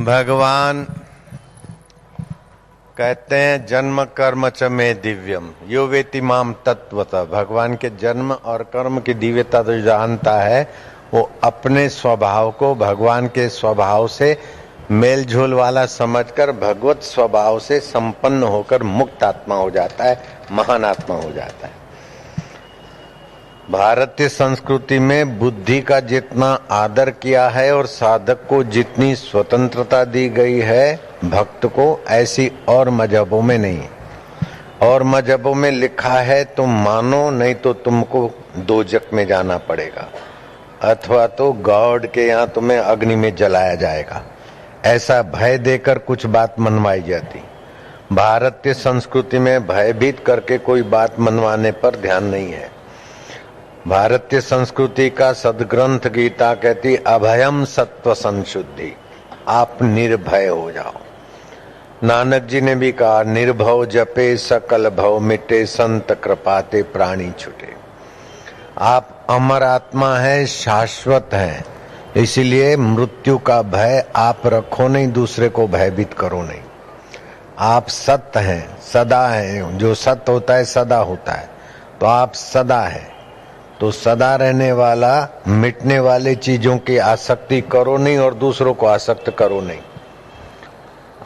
भगवान कहते हैं जन्म कर्म च में दिव्यम यो वेति माम तत्वतः। भगवान के जन्म और कर्म की दिव्यता तो जानता है, वो अपने स्वभाव को भगवान के स्वभाव से मेलझोल वाला समझकर भगवत स्वभाव से संपन्न होकर मुक्त आत्मा हो जाता है, महान आत्मा हो जाता है। भारतीय संस्कृति में बुद्धि का जितना आदर किया है और साधक को जितनी स्वतंत्रता दी गई है, भक्त को ऐसी और मजहबों में नहीं। और मजहबों में लिखा है तुम मानो, नहीं तो तुमको दोजक में जाना पड़ेगा, अथवा तो गॉड के यहाँ तुम्हें अग्नि में जलाया जाएगा। ऐसा भय देकर कुछ बात मनवाई जाती। भारतीय संस्कृति में भयभीत करके कोई बात मनवाने पर ध्यान नहीं है। भारतीय संस्कृति का सदग्रंथ गीता कहती अभयम सत्व संशुद्धि, आप निर्भय हो जाओ। नानक जी ने भी कहा निर्भव जपे सकल भव मिटे, संत कृपाते प्राणी छुटे। आप अमर आत्मा है, शाश्वत है, इसीलिए मृत्यु का भय आप रखो नहीं, दूसरे को भयभीत करो नहीं। आप सत्य हैं, सदा हैं, जो सत्य होता है सदा होता है, तो आप सदा है। तो सदा रहने वाला मिटने वाले चीजों की आसक्ति करो नहीं और दूसरों को आसक्त करो नहीं।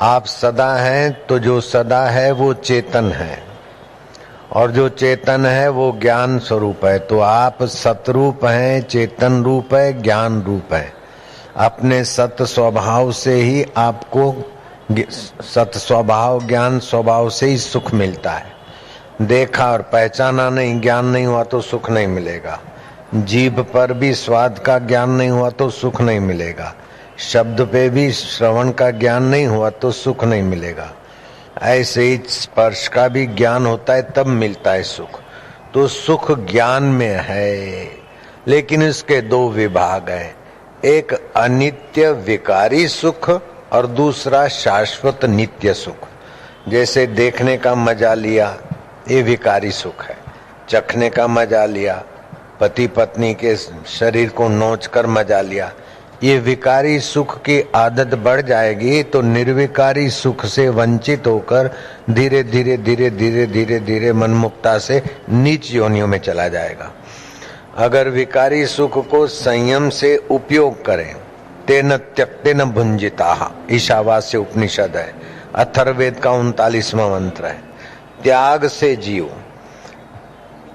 आप सदा हैं, तो जो सदा है वो चेतन है, और जो चेतन है वो ज्ञान स्वरूप है। तो आप सतरूप हैं, चेतन रूप है, ज्ञान रूप है। अपने सत स्वभाव से ही आपको सत स्वभाव ज्ञान स्वभाव से ही सुख मिलता है। देखा और पहचाना नहीं, ज्ञान नहीं हुआ तो सुख नहीं मिलेगा। जीभ पर भी स्वाद का ज्ञान नहीं हुआ तो सुख नहीं मिलेगा। शब्द पे भी श्रवण का ज्ञान नहीं हुआ तो सुख नहीं मिलेगा। ऐसे ही स्पर्श का भी ज्ञान होता है तब मिलता है सुख। तो सुख ज्ञान में है, लेकिन इसके दो विभाग हैं, एक अनित्य विकारी सुख और दूसरा शाश्वत नित्य सुख। जैसे देखने का मजा लिया, ये विकारी सुख है। चखने का मजा लिया, पति पत्नी के शरीर को नोचकर मजा लिया, ये विकारी सुख की आदत बढ़ जाएगी तो निर्विकारी सुख से वंचित होकर धीरे धीरे धीरे धीरे धीरे धीरे मनमुक्ता से नीच योनियों में चला जाएगा। अगर विकारी सुख को संयम से उपयोग करें, तेन त्यक्तेन भुंजिताः, ईशावास्य उपनिषद है, अथर्ववेद का 39वां मंत्र है। त्याग से जियो।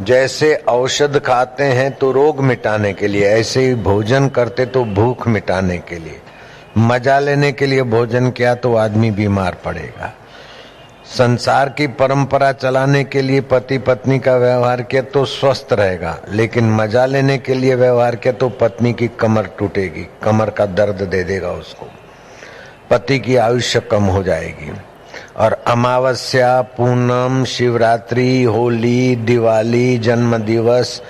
जैसे औषध खाते हैं तो रोग मिटाने के लिए, ऐसे ही भोजन करते तो भूख मिटाने के लिए। मजा लेने के लिए भोजन किया तो आदमी बीमार पड़ेगा। संसार की परंपरा चलाने के लिए पति पत्नी का व्यवहार किया तो स्वस्थ रहेगा, लेकिन मजा लेने के लिए व्यवहार किया तो पत्नी की कमर टूटेगी, कमर का दर्द दे देगा उसको, पति की आयुष्य कम हो जाएगी। और अमावस्या, पूनम, शिवरात्रि, होली, दिवाली, जन्म दिवस,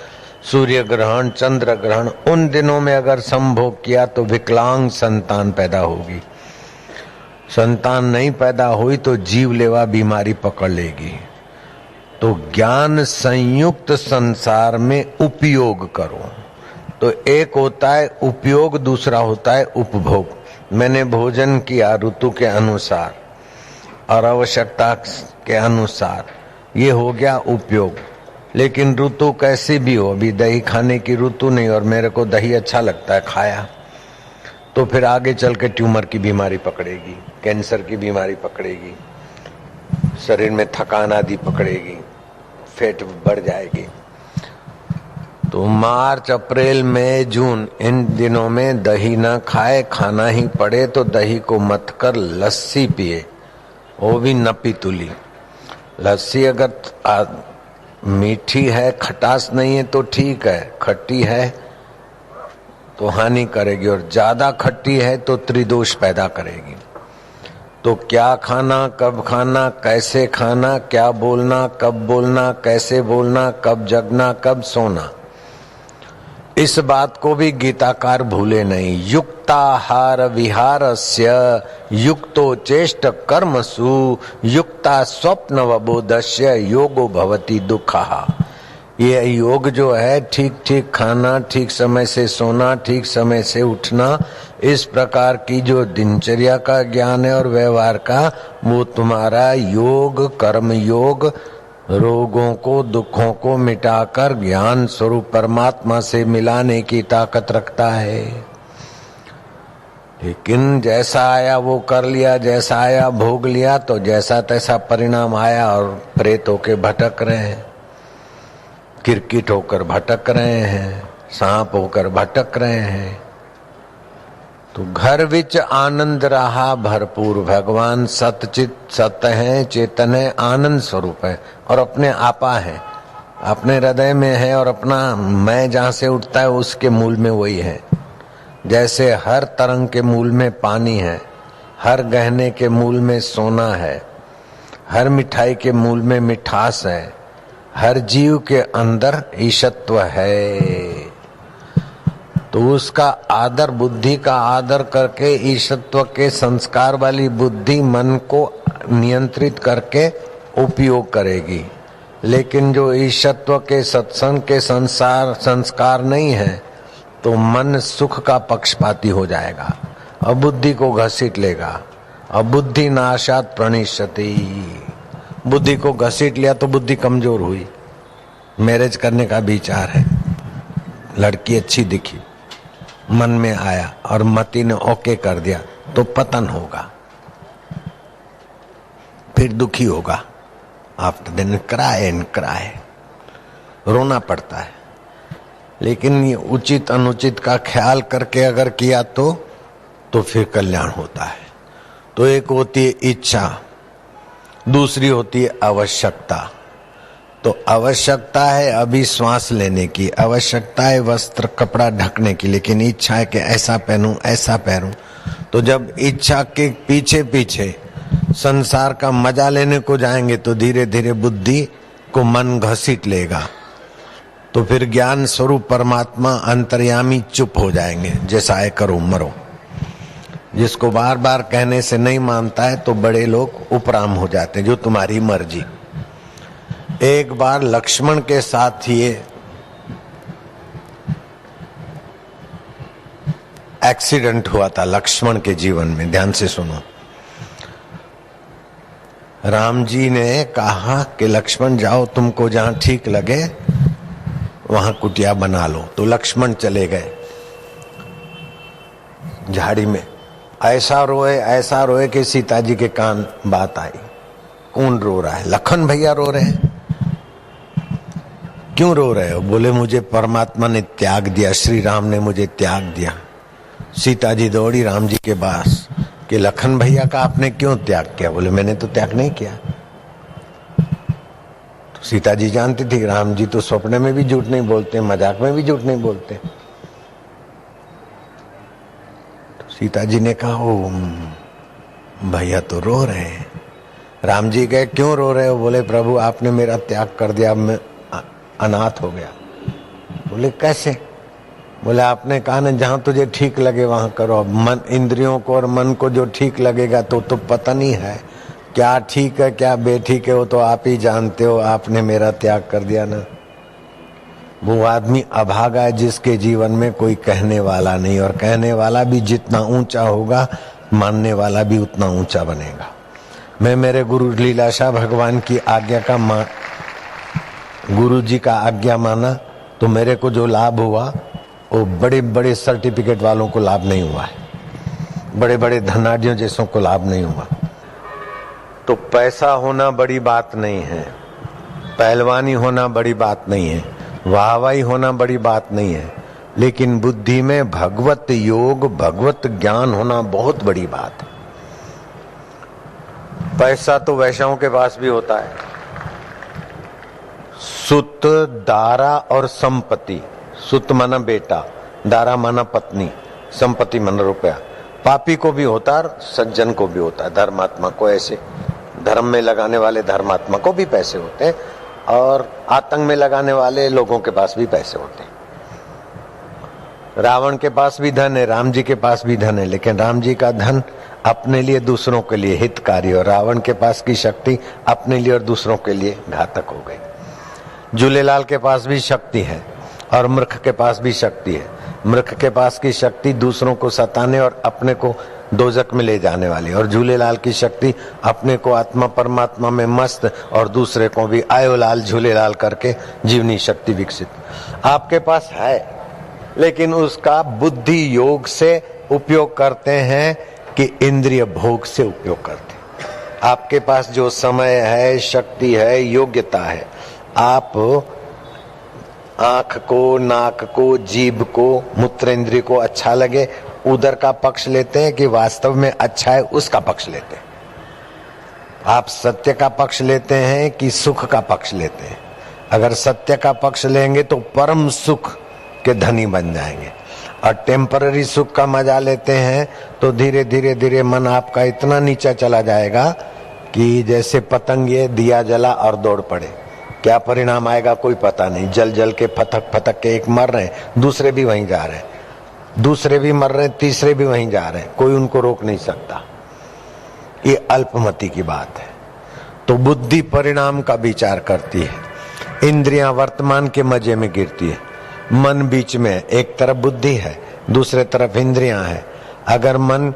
सूर्य ग्रहण, चंद्र ग्रहण, उन दिनों में अगर संभोग किया तो विकलांग संतान पैदा होगी। संतान नहीं पैदा हुई तो जीवलेवा बीमारी पकड़ लेगी। तो ज्ञान संयुक्त संसार में उपयोग करो। तो एक होता है उपयोग, दूसरा होता है उपभोग। मैंने भोजन किया ऋतु के अनुसार और आवश्यकता के अनुसार, ये हो गया उपयोग। लेकिन ऋतु कैसी भी हो, अभी दही खाने की ऋतु नहीं और मेरे को दही अच्छा लगता है, खाया, तो फिर आगे चल के ट्यूमर की बीमारी पकड़ेगी, कैंसर की बीमारी पकड़ेगी, शरीर में थकान आदि पकड़ेगी, फैट बढ़ जाएगी। तो मार्च, अप्रैल, मई, जून, इन दिनों में दही ना खाए, खाना ही पड़े तो दही को मत कर लस्सी पिए, वो भी नपी तुली लस्सी। अगर मीठी है, खटास नहीं है तो ठीक है, खट्टी है तो हानि करेगी, और ज्यादा खट्टी है तो त्रिदोष पैदा करेगी। तो क्या खाना, कब खाना, कैसे खाना, क्या बोलना, कब बोलना, कैसे बोलना, कब जगना, कब सोना, इस बात को भी गीताकार भूले नहीं। युक्ताहार विहारस्य युक्तो चेष्ट कर्मसु युक्ता स्वप्न वबोधस्य योगो भवति दुःखः। ये योग जो है, ठीक ठीक खाना, ठीक समय से सोना, ठीक समय से उठना, इस प्रकार की जो दिनचर्या का ज्ञान है और व्यवहार का, वो तुम्हारा योग, कर्म योग, रोगों को, दुखों को मिटाकर ज्ञान स्वरूप परमात्मा से मिलाने की ताकत रखता है। लेकिन जैसा आया वो कर लिया, जैसा आया भोग लिया, तो जैसा तैसा परिणाम आया और प्रेत होकर भटक रहे हैं, किरकिट होकर भटक रहे हैं, सांप होकर भटक रहे हैं। तो घर विच आनंद रहा भरपूर, भगवान सतचित सत्य है, चेतन है, आनंद स्वरूप है और अपने आपा है, अपने हृदय में है और अपना मैं जहाँ से उठता है उसके मूल में वही है। जैसे हर तरंग के मूल में पानी है, हर गहने के मूल में सोना है, हर मिठाई के मूल में मिठास है, हर जीव के अंदर ईशत्व है। तो उसका आदर, बुद्धि का आदर करके ईशत्व के संस्कार वाली बुद्धि मन को नियंत्रित करके उपयोग करेगी। लेकिन जो ईशत्व के सत्संग के संस्कार नहीं है तो मन सुख का पक्षपाती हो जाएगा और बुद्धि को घसीट लेगा। और बुद्धि नाशात प्रणिष्यति, बुद्धि को घसीट लिया तो बुद्धि कमजोर हुई। मैरिज करने का विचार है, लड़की अच्छी दिखी, मन में आया और मति ने ओके कर दिया तो पतन होगा, फिर दुखी होगा। After then cry and cry, रोना पड़ता है। लेकिन ये उचित अनुचित का ख्याल करके अगर किया तो फिर कल्याण होता है। तो एक होती है इच्छा, दूसरी होती है आवश्यकता। तो आवश्यकता है अभी श्वास लेने की, आवश्यकता है वस्त्र कपड़ा ढकने की, लेकिन इच्छा है कि ऐसा पहनूं ऐसा पहनूं। तो जब इच्छा के पीछे पीछे संसार का मजा लेने को जाएंगे तो धीरे धीरे बुद्धि को मन घसीट लेगा। तो फिर ज्ञान स्वरूप परमात्मा अंतर्यामी चुप हो जाएंगे, जैसा है करो मरो। जिसको बार बार कहने से नहीं मानता है तो बड़े लोग उपराम हो जाते हैं, जो तुम्हारी मर्जी। एक बार लक्ष्मण के साथ ये एक्सीडेंट हुआ था लक्ष्मण के जीवन में, ध्यान से सुनो। राम जी ने कहा कि लक्ष्मण जाओ, तुमको जहां ठीक लगे वहां कुटिया बना लो। तो लक्ष्मण चले गए झाड़ी में। ऐसा रोए कि सीता जी के कान बात आई। कौन रो रहा है? लखन भैया रो रहे हैं। क्यों रो रहे हो? बोले मुझे परमात्मा ने त्याग दिया, श्री राम ने मुझे त्याग दिया। सीता जी दौड़ी राम जी के पास कि लखन भैया का आपने क्यों त्याग किया? बोले मैंने तो त्याग नहीं किया। तो सीता जी जानती थी राम जी तो स्वप्न में भी झूठ नहीं बोलते, मजाक में भी झूठ नहीं बोलते। तो सीता जी ने कहा ओ भैया तो रो रहे हैं। राम जी कहे क्यों रो रहे हो? बोले प्रभु आपने मेरा त्याग कर दिया, मैं अनाथ हो गया। बोले कैसे? बोले आपने कहा ना जहां तुझे ठीक लगे वहां करो। मन, इंद्रियों को और मन को जो ठीक लगेगा तो पता नहीं है क्या ठीक है क्या बेठीक है, वो तो आप ही जानते हो। आपने मेरा त्याग कर दिया ना। वो आदमी अभागा है जिसके जीवन में कोई कहने वाला नहीं, और कहने वाला भी जितना ऊंचा होगा मानने वाला भी उतना ऊंचा बनेगा। मैं मेरे गुरु लीलाशाह भगवान की आज्ञा का गुरु जी का आज्ञा माना तो मेरे को जो लाभ हुआ वो बड़े बड़े सर्टिफिकेट वालों को लाभ नहीं हुआ है, बड़े बड़े धनाढ़ियों जैसों को लाभ नहीं हुआ। तो पैसा होना बड़ी बात नहीं है, पहलवानी होना बड़ी बात नहीं है, वाहवाही होना बड़ी बात नहीं है, लेकिन बुद्धि में भगवत योग, भगवत ज्ञान होना बहुत बड़ी बात है। पैसा तो वैश्यों के पास भी होता है। सुत, दारा और संपत्ति। सुत माना बेटा, दारा माना पत्नी, संपत्ति माना रुपया। पापी को भी होता है, सज्जन को भी होता है, धर्मात्मा को। ऐसे धर्म में लगाने वाले धर्मात्मा को भी पैसे होते हैं, और आतंक में लगाने वाले लोगों के पास भी पैसे होते हैं। रावण के पास भी धन है, राम जी के पास भी धन है, लेकिन राम जी का धन अपने लिए दूसरों के लिए हितकारी, और रावण के पास की शक्ति अपने लिए और दूसरों के लिए घातक हो गई। झूलेलाल के पास भी शक्ति है और मूर्ख के पास भी शक्ति है। मूर्ख के पास की शक्ति दूसरों को सताने और अपने को दोजक में ले जाने वाली, और झूलेलाल की शक्ति अपने को आत्मा परमात्मा में मस्त और दूसरे को भी आयो लाल झूलेलाल करके जीवनी शक्ति विकसित आपके पास है, लेकिन उसका बुद्धि योग से उपयोग करते हैं कि इंद्रिय भोग से उपयोग करते हैं। आपके पास जो समय है, शक्ति है, योग्यता है, आप आंख को, नाक को, जीभ को, मूत्र इंद्रिय को अच्छा लगे उधर का पक्ष लेते हैं कि वास्तव में अच्छा है उसका पक्ष लेते हैं। आप सत्य का पक्ष लेते हैं कि सुख का पक्ष लेते हैं। अगर सत्य का पक्ष लेंगे तो परम सुख के धनी बन जाएंगे, और टेम्पररी सुख का मजा लेते हैं तो धीरे धीरे धीरे मन आपका इतना नीचा चला जाएगा कि जैसे पतंगे दिया जला और दौड़ पड़े। क्या परिणाम आएगा कोई पता नहीं। जल जल के फतक फतक के एक मर रहे हैं, दूसरे भी वहीं जा रहे हैं, दूसरे भी मर रहे हैं, तीसरे भी वहीं जा रहे हैं, कोई उनको रोक नहीं सकता। ये अल्पमति की बात है। तो बुद्धि परिणाम का विचार करती है, इंद्रियां वर्तमान के मजे में गिरती है, मन बीच में, एक तरफ बुद्धि है, दूसरे तरफ इंद्रियां हैं। अगर मन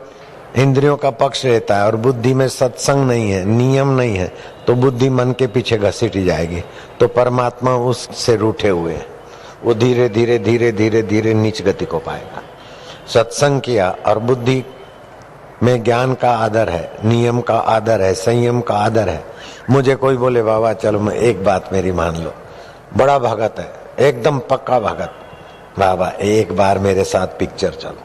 इंद्रियों का पक्ष लेता है और बुद्धि में सत्संग नहीं है, नियम नहीं है, तो बुद्धि मन के पीछे घसीटी जाएगी, तो परमात्मा उससे रूठे हुए हैं, वो धीरे धीरे धीरे धीरे धीरे नीच गति को पाएगा। सत्संग किया और बुद्धि में ज्ञान का आदर है, नियम का आदर है, संयम का आदर है। मुझे कोई बोले बाबा चलो मैं एक बात मेरी मान लो, बड़ा भगत है, एकदम पक्का भगत, बाबा एक बार मेरे साथ पिक्चर चलो,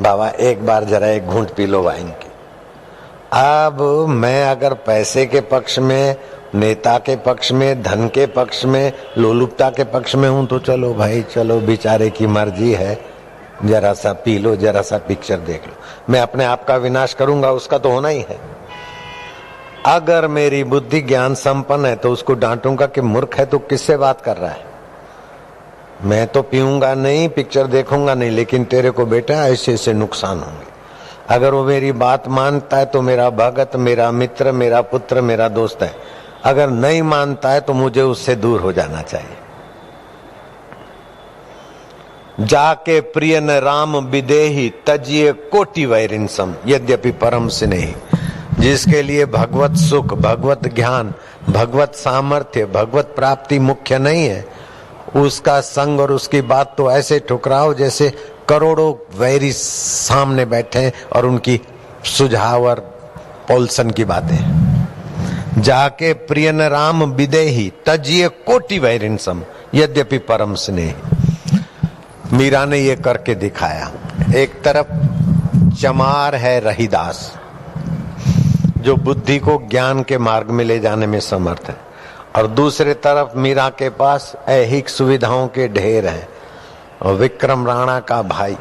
बाबा एक बार जरा एक घूंट पी लो वाइन की। अब मैं अगर पैसे के पक्ष में, नेता के पक्ष में, धन के पक्ष में, लोलुपता के पक्ष में हूं तो चलो भाई चलो, बेचारे की मर्जी है, जरा सा पी लो, जरा सा पिक्चर देख लो। मैं अपने आप का विनाश करूंगा, उसका तो होना ही है। अगर मेरी बुद्धि ज्ञान संपन्न है तो उसको डांटूंगा कि मूर्ख है तो किससे बात कर रहा है। मैं तो पीऊंगा नहीं, पिक्चर देखूंगा नहीं, लेकिन तेरे को बेटा ऐसे ऐसे नुकसान होंगे। अगर वो मेरी बात मानता है तो मेरा भगत, मेरा मित्र, मेरा पुत्र, मेरा दोस्त है। अगर नहीं मानता है तो मुझे उससे दूर हो जाना चाहिए। जाके प्रिय न राम विदेही तजिए कोटि वैरिंसम यद्यपि परम स्नेही। जिसके लिए भगवत सुख, भगवत ज्ञान, भगवत सामर्थ्य, भगवत प्राप्ति मुख्य नहीं है, उसका संग और उसकी बात तो ऐसे ठुकराओ जैसे करोड़ों वैरी सामने बैठे हैं और उनकी सुझाव और पॉल्सन की बातें। जाके प्रिय न राम विदेही तजिए कोटि वैरिंसम यद्यपि परम स्नेही। मीरा ने ये करके दिखाया। एक तरफ चमार है रहीदास जो बुद्धि को ज्ञान के मार्ग में ले जाने में समर्थ है, और दूसरे तरफ मीरा के पास ऐहिक सुविधाओं के ढेर हैं। और विक्रम राणा का भाई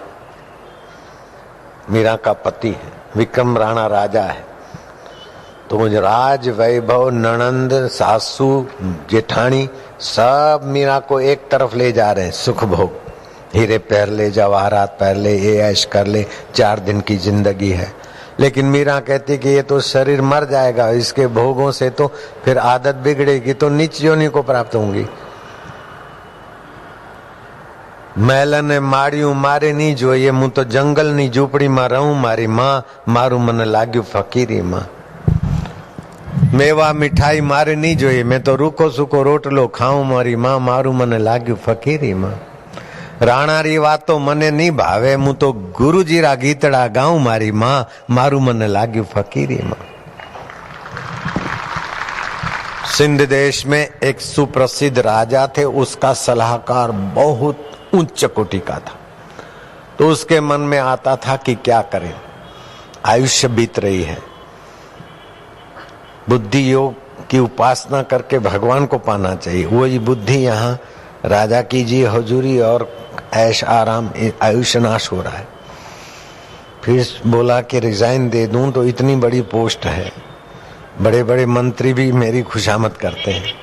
मीरा का पति है, विक्रम राणा राजा है, तो मुझे राज वैभव, ननंद, सासू, जेठानी सब मीरा को एक तरफ ले जा रहे हैं, सुख भोग, हीरे पहन ले, जवाहरात पहन ले, ये ऐश कर ले, 4 दिन की जिंदगी है। लेकिन मीरा कहती कि ये तो शरीर मर जाएगा, इसके भोगों से तो फिर आदत बिगड़ेगी तो नीच योनि को प्राप्त होंगी। मैलन माड़ियों मारे नहीं જોઈએ, હું તો જંગલની ઝૂંપડીમાં રહું, મારી માં મારું મને લાગ્યું ફકીરી માં। મેવા મીઠાઈ મારે નહીં જોઈએ, मैं तो रूखो सूखो रोटलो खाऊं, मारी मां मारू મને લાગ્યું ફકીરી માં। રાણારી વાતો મને નહીં ભાવે, હું તો ગુરુજીરા ગીતડા ગાઉં, મારી માં મારું મને લાગ્યું ફકીરી માં। सिंध देश में एक सुप्रसिद्ध राजा थे, उसका सलाहकार बहुत उच्च कोटि का था। तो उसके मन में आता था कि क्या करें, आयुष्य बीत रही है, बुद्धि योग की उपासना करके भगवान को पाना चाहिए। वही बुद्धि यहाँ राजा की जी हजूरी और ऐश आराम, आयुष्य नाश हो रहा है। फिर बोला कि रिजाइन दे दूं तो इतनी बड़ी पोस्ट है, बड़े बड़े मंत्री भी मेरी खुशामद करते हैं,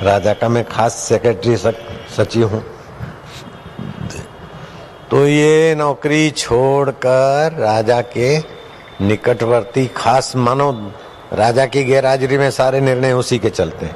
राजा का मैं खास सेक्रेटरी सचिव हूं, तो ये नौकरी छोड़कर राजा के निकटवर्ती, खास मानो राजा की गैरहाजिरी में सारे निर्णय उसी के चलते हैं,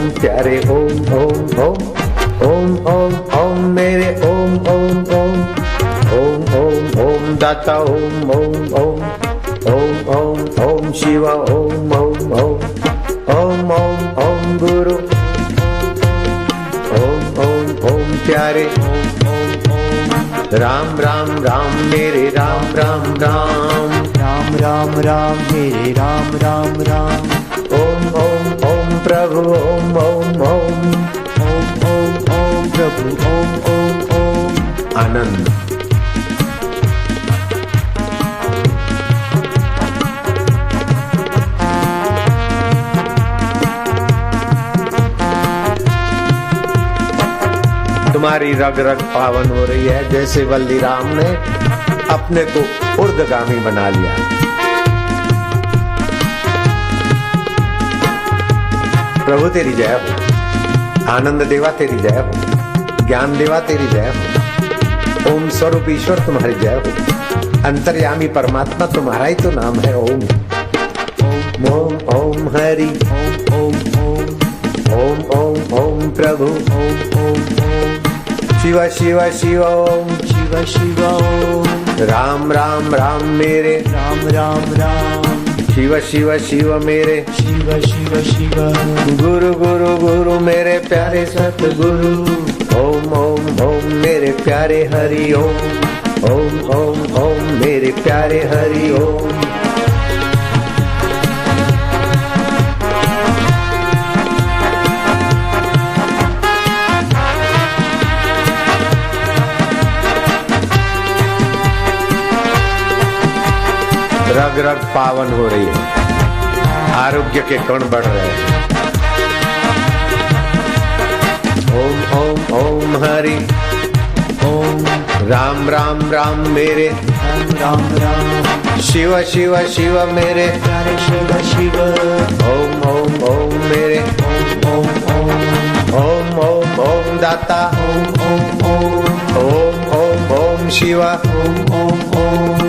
दाता ओम ओम ओम ओम ओम ओम शिव ओम ओम ओम ओम ओम ओम गुरु ओम ओम ओम प्यारे राम राम राम मेरे राम राम राम राम राम राम मेरे राम राम राम ओम ओम ओम प्रभु ओम ओम ओम ओम ओम ओम प्रभु ओम ओम ओम। आनंद। तुम्हारी रग रग पावन हो रही है, जैसे वल्ली राम ने अपने को उर्दगामी बना लिया। प्रभु तेरी जय हो, आनंद देवा तेरी जय हो, ज्ञान देवा तेरी जय हो, ओम स्वरूप ईश्वर तुम्हारी जय हो, अंतर्यामी परमात्मा तुम्हारा ही तो नाम है। ओम ओम ओम ओम हरि ओम ओम ओम ओम ओम ओम प्रभु ओम ओम ओम शिव शिव शिव ओम शिव शिव ओम राम राम राम मेरे राम राम राम शिव शिव शिव मेरे शिव शिव शिव गुरु गुरु गुरु मेरे प्यारे सतगुरु ओम ओम ओम मेरे प्यारे हरि ओम ओम ओम ओम मेरे प्यारे हरि ओम। रग रग पावन हो रही है, आरोग्य के कण बढ़ रहे हैं। ओम ओम ओम हरि ओम राम राम राम मेरे राम राम राम शिव शिव शिव मेरे प्यारे शिव शिव ओम ओम ओम मेरे ओम ओम ओम ओम ओम ओम दाता ओम ओम ओम ओम ओम ओम शिवा ओम ओम ओम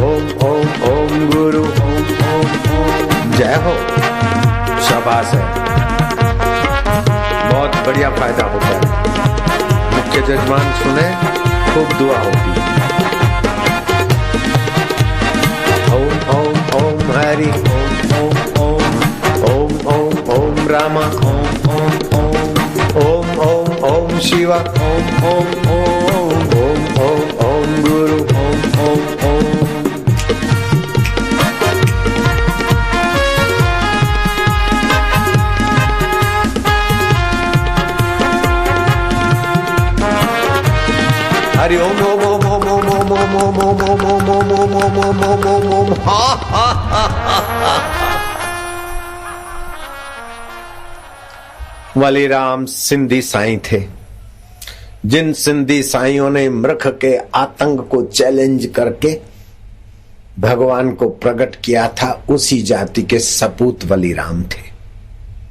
ओम ओम ओम गुरु ओम ओम ओम। जय हो। शाबाश है, बहुत बढ़िया फायदा होता है। मुख्य जजमान सुने, खूब दुआ होती है। ओम ओम ओम हरि ओम ओम ओम ओम ओम ओम रामा ओम ओम ओम ओम ओम ओम शिवा ओम ओम ओम ओम ओम ओम गुरु ओम ओम ओम। हरि ओम ओम ओम ओम ओम ओम ओम ओम ओम ओम ओम ओम ओम ओम ओम ओम ओम। हा हा हा हा। वलीराम सिंधी साईं थे, जिन सिंधी साईयों ने मृख के आतंक को चैलेंज करके भगवान को प्रकट किया था, उसी जाति के सपूत वलीराम थे।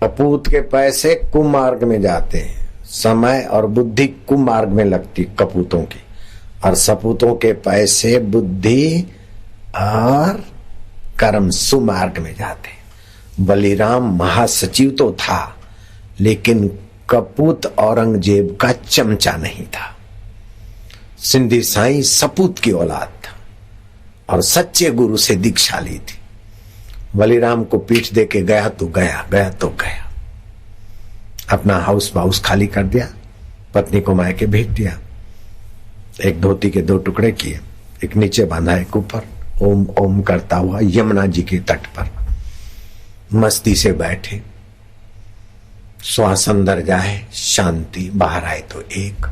सपूत के पैसे कुमार्ग में जाते हैं, समय और बुद्धि कुमार्ग में लगती कपूतों की, और सपूतों के पैसे बुद्धि और कर्म सुमार्ग में जाते। बलिराम महासचिव तो था, लेकिन कपूत औरंगजेब का चमचा नहीं था। सिंधी साईं सपूत की औलाद था और सच्चे गुरु से दीक्षा ली थी। बलिराम को पीठ दे के गया तो गया, गया तो गया। अपना हाउस बाउस खाली कर दिया, पत्नी को मायके भेज दिया, एक धोती के 2 टुकड़े किए, एक नीचे बांधा, एक ऊपर। ओम ओम करता हुआ यमुना जी के तट पर मस्ती से बैठे। श्वास अंदर जाए शांति, बाहर आए तो एक।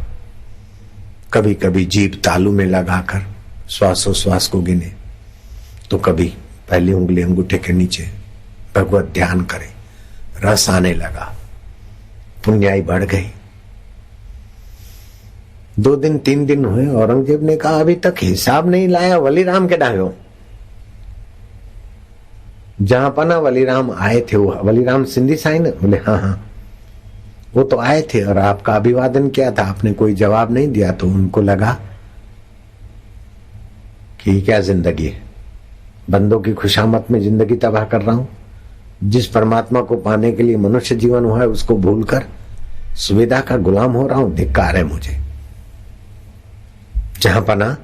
कभी कभी जीभ तालू में लगाकर श्वासोश्वास को गिने, तो कभी पहली उंगली अंगूठे के नीचे भगवत ध्यान करे। रस आने लगा, पुण्याई बढ़ गई। 2 दिन 3 दिन हुए, औरंगजेब ने कहा अभी तक हिसाब नहीं लाया, वलीराम के डायो। जहां पना वलीराम आए थे, वो वलीराम सिंधी साईं ने? बोले हाँ हाँ, वो तो आए थे और आपका अभिवादन किया था, आपने कोई जवाब नहीं दिया। तो उनको लगा कि क्या जिंदगी है, बंदों की खुशामद में जिंदगी तबाह कर रहा हूं। जिस परमात्मा को पाने के लिए मनुष्य जीवन हुआ है, उसको भूलकर सुविधा का गुलाम हो रहा हूं, धिक्कार है मुझे। जहां पना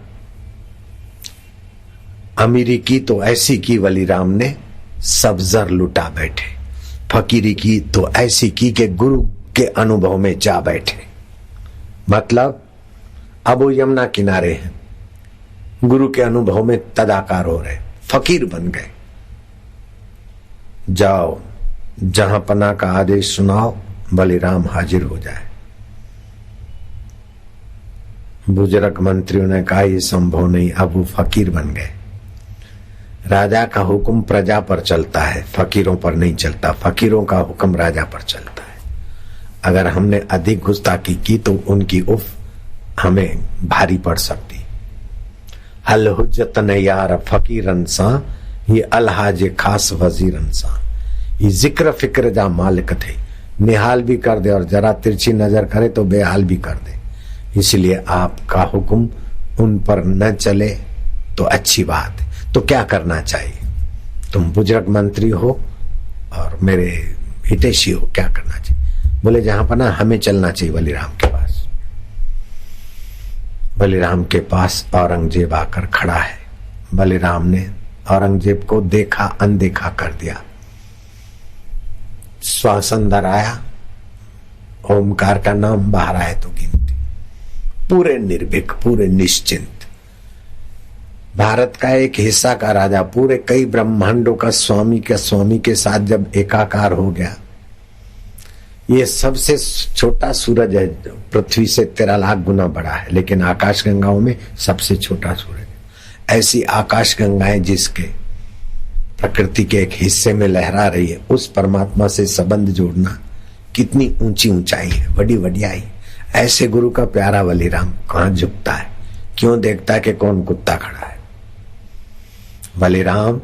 अमीरी की तो ऐसी की वली राम ने सब जर लुटा बैठे, फकीरी की तो ऐसी की के गुरु के अनुभव में जा बैठे। मतलब अब वो यमुना किनारे हैं, गुरु के अनुभव में तदाकार हो रहे, फकीर बन गए। जाओ जहां पना का आदेश सुनाओ, बलिराम हाजिर हो जाए। बुजुर्ग मंत्रियों ने कहा यह संभव नहीं, अब वो फकीर बन गए। राजा का हुक्म प्रजा पर चलता है, फकीरों पर नहीं चलता। फकीरों का हुक्म राजा पर चलता है। अगर हमने अधिक गुस्ताखी की तो उनकी उफ हमें भारी पड़ सकती। अल हुज्जत ने यार फकीरन सा, ये अलहाज खास वजीरन सा। ये जिक्र फिक्र जा मालिक थे, निहाल भी कर दे और जरा तिरछी नजर करे तो बेहाल भी कर दे। इसलिए आपका हुक्म उन पर न चले तो अच्छी बात है। तो क्या करना चाहिए? तुम बुजुर्ग मंत्री हो और मेरे हितैषी हो, क्या करना चाहिए? बोले जहां पर ना हमें चलना चाहिए बलिराम के पास। बलिराम के पास औरंगजेब आकर खड़ा है। बलिराम ने औरंगजेब को देखा, अनदेखा कर दिया। श्वास अंदर आया, ओमकार का नाम बाहर आए तो गिनती, पूरे निर्भीक, पूरे निश्चिंत। भारत का एक हिस्सा का राजा पूरे कई ब्रह्मांडों का स्वामी के साथ जब एकाकार हो गया। ये सबसे छोटा सूरज है, पृथ्वी से 13 लाख गुना बड़ा है, लेकिन आकाश गंगाओं में सबसे छोटा सूरज है। ऐसी आकाश गंगाएं जिसके प्रकृति के एक हिस्से में लहरा रही है, उस परमात्मा से संबंध जोड़ना कितनी ऊंची ऊंचाई है, बड़ी वडियाई। ऐसे गुरु का प्यारा बलिराम कहां झुकता है, क्यों देखता है कि कौन कुत्ता खड़ा है। बलिराम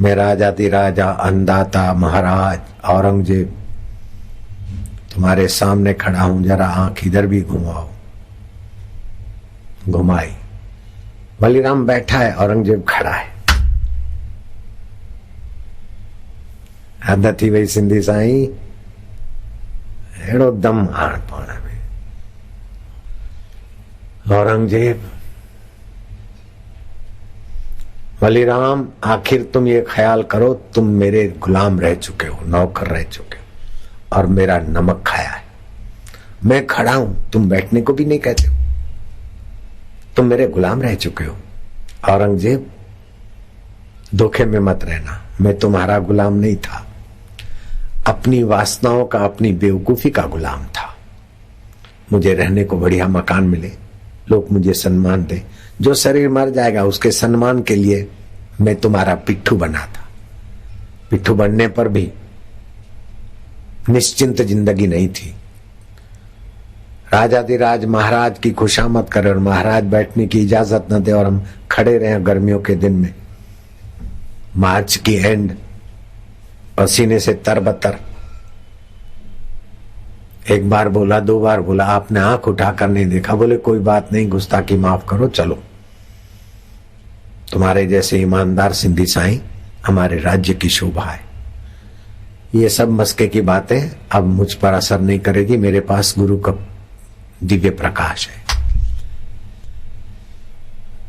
मेरा राजा अन्नदाता महाराज औरंगजेब तुम्हारे सामने खड़ा हूं, जरा आंख इधर भी घुमाओ। घुमाई। बलिराम बैठा है, औरंगजेब खड़ा है। आदत थी वही सिंधी साईं, हेड़ो दम आण पाण में। औरंगजेब, बलिराम आखिर तुम ये ख्याल करो, तुम मेरे गुलाम रह चुके हो, नौकर रह चुके हो और मेरा नमक खाया है। मैं खड़ा हूं, तुम बैठने को भी नहीं कहते हो, तुम मेरे गुलाम रह चुके हो। औरंगजेब धोखे में मत रहना, मैं तुम्हारा गुलाम नहीं था, अपनी वासनाओं का, अपनी बेवकूफी का गुलाम था। मुझे रहने को बढ़िया मकान मिले, लोग मुझे सम्मान दे, जो शरीर मर जाएगा उसके सम्मान के लिए मैं तुम्हारा पिट्ठू बना था। पिट्ठू बनने पर भी निश्चिंत जिंदगी नहीं थी। राजाधिराज महाराज की खुशामद करे और महाराज बैठने की इजाजत न दे और हम खड़े रहे गर्मियों के दिन में, मार्च की एंड, पसीने से तरबतर। एक बार बोला, 2 बार बोला, आपने आंख उठाकर नहीं देखा। बोले कोई बात नहीं, गुस्ताखी माफ करो, चलो। तुम्हारे जैसे ईमानदार सिंधी साईं हमारे राज्य की शोभा है। ये सब मस्के की बातें अब मुझ पर असर नहीं करेगी, मेरे पास गुरु का दिव्य प्रकाश है।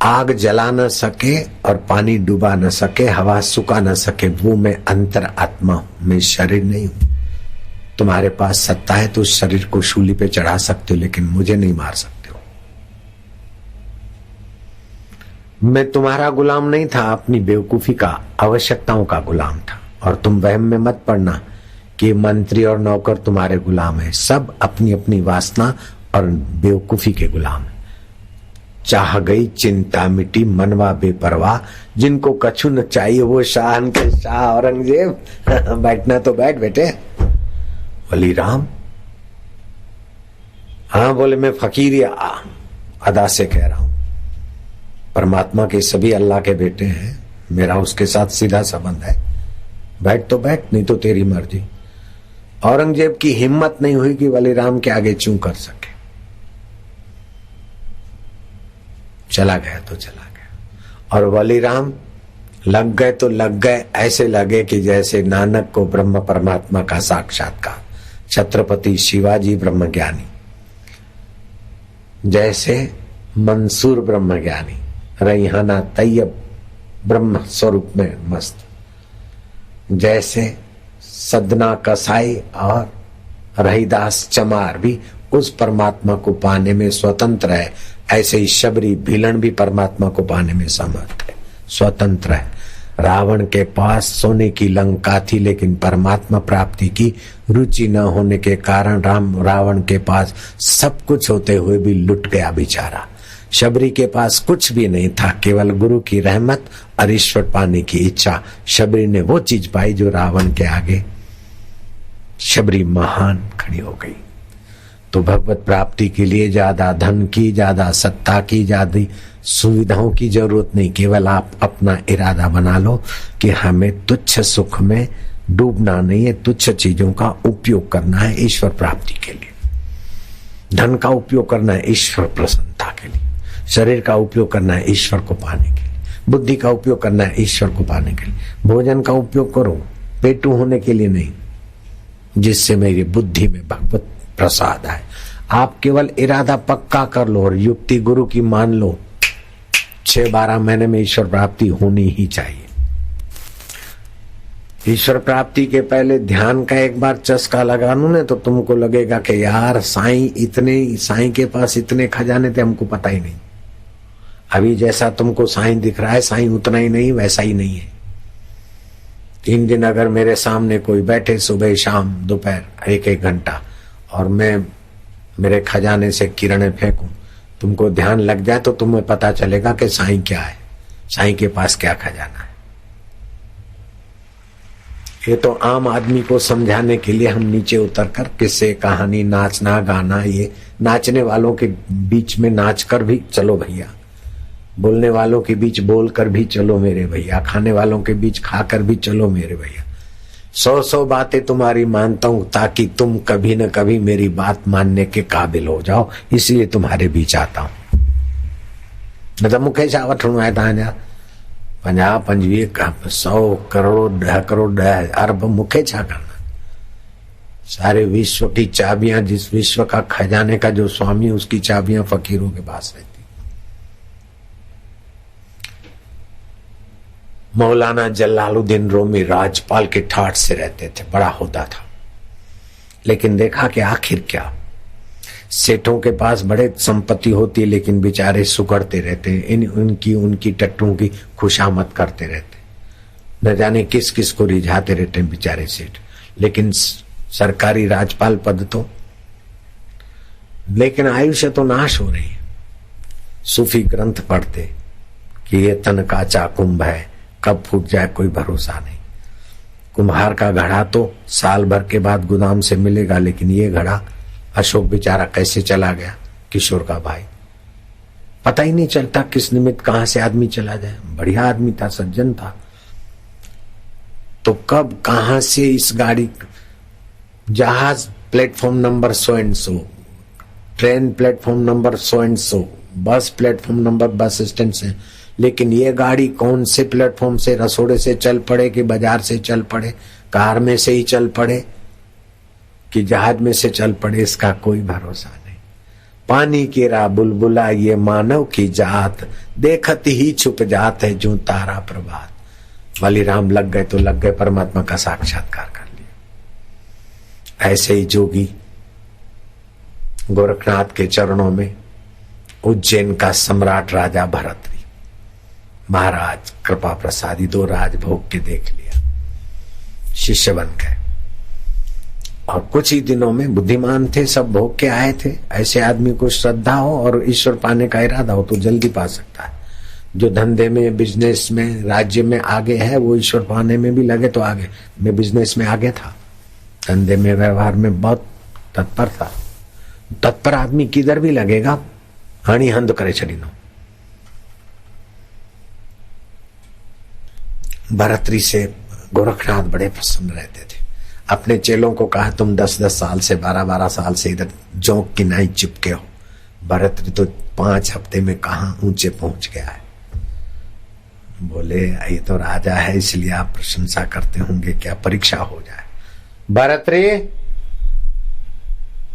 आग जला न सके और पानी डुबा न सके, हवा सुखा न सके, वो मैं अंतर आत्मा हूं, मैं शरीर नहीं हूं। तुम्हारे पास सत्ता है तो उस शरीर को शूली पे चढ़ा सकते हो, लेकिन मुझे नहीं मार सकते हो। मैं तुम्हारा गुलाम नहीं था, अपनी बेवकूफी का, आवश्यकताओं का गुलाम था। और तुम वहम में मत पड़ना कि मंत्री और नौकर तुम्हारे गुलाम है, सब अपनी अपनी वासना और बेवकूफी के गुलाम है। चाह गई चिंता मिटी मनवा बेपरवाह, जिनको कछु न चाहिए वो शान के शाह। औरंगजेब बैठना तो बैठ बेटे। बलिराम, हाँ बोले, मैं फकीर या अदा से कह रहा हूं, परमात्मा के सभी अल्लाह के बेटे हैं, मेरा उसके साथ सीधा संबंध है। बैठ तो बैठ, नहीं तो तेरी मर्जी। औरंगजेब की हिम्मत नहीं हुई कि बलिराम के आगे चूं कर सके। चला गया तो चला गया। और बलिराम लग गए तो लग गए, ऐसे लगे कि जैसे नानक को ब्रह्म परमात्मा का साक्षात्कार, छत्रपति शिवाजी ब्रह्मज्ञानी, जैसे मंसूर ब्रह्मज्ञानी, रैहाना तैयब ब्रह्म स्वरूप में मस्त। जैसे सदना कसाई और रहीदास चमार भी उस परमात्मा को पाने में स्वतंत्र है, ऐसे ही शबरी भीलन भी परमात्मा को पाने में समर्थ है, स्वतंत्र है। रावण के पास सोने की लंका थी, लेकिन परमात्मा प्राप्ति की रुचि न होने के कारण रावण के पास सब कुछ होते हुए भी लुट गया बेचारा। शबरी के पास कुछ भी नहीं था, केवल गुरु की रहमत और ईश्वर पाने की इच्छा। शबरी ने वो चीज पाई जो रावण के आगे शबरी महान खड़ी हो गई। तो भगवत प्राप्ति के लिए ज्यादा धन की, ज्यादा सत्ता की, ज्यादा सुविधाओं की जरूरत नहीं। केवल आप अपना इरादा बना लो कि हमें तुच्छ सुख में डूबना नहीं है, तुच्छ चीजों का उपयोग करना है ईश्वर प्राप्ति के लिए। धन का उपयोग करना है ईश्वर प्रसन्नता के लिए, शरीर का उपयोग करना है ईश्वर को पाने के लिए, बुद्धि का उपयोग करना है ईश्वर को पाने के लिए। भोजन का उपयोग करो पेटू होने के लिए नहीं, जिससे मेरी बुद्धि में भगवत प्रसाद है। आप केवल इरादा पक्का कर लो और युक्ति गुरु की मान लो, 6-12 महीने में ईश्वर प्राप्ति होनी ही चाहिए। ईश्वर प्राप्ति के पहले ध्यान का एक बार चस्का लगा लो ना, तो तुमको लगेगा कि यार साईं के पास इतने खजाने थे, हमको पता ही नहीं। अभी जैसा तुमको साईं दिख रहा है, साईं उतना ही नहीं, वैसा ही नहीं है। 3 दिन अगर मेरे सामने कोई बैठे सुबह शाम दोपहर 1-1 घंटा और मैं मेरे खजाने से किरणें फेंकूं, तुमको ध्यान लग जाए तो तुम्हें पता चलेगा कि साईं क्या है, साईं के पास क्या खजाना है। ये तो आम आदमी को समझाने के लिए हम नीचे उतरकर किस्से कहानी नाचना गाना, ये नाचने वालों के बीच में नाच कर भी चलो भैया, बोलने वालों के बीच बोल कर भी चलो मेरे भैया, खाने वालों के बीच खाकर भी चलो मेरे भैया। 100 बातें तुम्हारी मानता हूं ताकि तुम कभी न कभी मेरी बात मानने के काबिल हो जाओ, इसलिए तुम्हारे बीच आता हूं। न तो मुखे छा वठणो आहे तव्हांजा 50, 25, 100 करोड़ 10 करोड़ 10 अरब, मुखे छा करना। सारे विश्व की चाबियां, जिस विश्व का खजाने का जो स्वामी, उसकी चाबियां फकीरों के पास रहती। मौलाना जलालुद्दीन रूमी राजपाल के ठाठ से रहते थे, बड़ा होता था, लेकिन देखा कि आखिर क्या, सेठों के पास बड़े संपत्ति होती है लेकिन बेचारे सुगड़ते रहते, उनकी टट्टों की खुशामद करते रहते, न जाने किस किस को रिझाते रहते हैं बेचारे सेठ। लेकिन सरकारी राजपाल पद तो, लेकिन आयुष्य तो नाश हो रही है। सूफी ग्रंथ पढ़ते कि ये तन का चाकुंभ है, कब फूट जाए कोई भरोसा नहीं। कुम्हार का घड़ा तो साल भर के बाद गोदाम से मिलेगा, लेकिन ये घड़ा अशोक बेचारा कैसे चला गया, किशोर का भाई, पता ही नहीं चलता किस निमित्त कहां से आदमी चला जाए। बढ़िया आदमी था, सज्जन था, तो कब कहां से इस गाड़ी, जहाज platform number so and so, train platform number so and so, बस प्लेटफॉर्म नंबर बस स्टैंड से, लेकिन ये गाड़ी कौन से प्लेटफॉर्म से, रसोड़े से चल पड़े कि बाजार से चल पड़े, कार में से ही चल पड़े कि जहाज में से चल पड़े, इसका कोई भरोसा नहीं। पानी की रा बुलबुला ये मानव की जात, देखत ही छुप जात है जो तारा प्रभात। वाली राम लग गए तो लग गए, परमात्मा का साक्षात्कार कर लिया। ऐसे ही जोगी गोरखनाथ के चरणों में उज्जैन का सम्राट राजा भरत महाराज कृपा प्रसादी 2 राजभोग के देख लिया, शिष्य बन गए, और कुछ ही दिनों में बुद्धिमान थे, सब भोग के आए थे। ऐसे आदमी को श्रद्धा हो और ईश्वर पाने का इरादा हो तो जल्दी पा सकता है। जो धंधे में, बिजनेस में, राज्य में आगे है, वो ईश्वर पाने में भी लगे तो आगे। मैं बिजनेस में आगे था, धंधे में, व्यवहार में बहुत तत्पर था। तत्पर आदमी किधर भी लगेगा, हानि हंद करे छड़ीनो। भरतरी से गोरखनाथ बड़े प्रसन्न रहते थे। अपने चेलों को कहा, तुम 10-10 साल से, 12-12 साल से इधर जोंक की नाई चिपके हो, भरतरी तो 5 हफ्ते में कहां ऊंचे पहुंच गया है। बोले ये तो राजा है, इसलिए आप प्रशंसा करते होंगे, क्या परीक्षा हो जाए। भरतरी,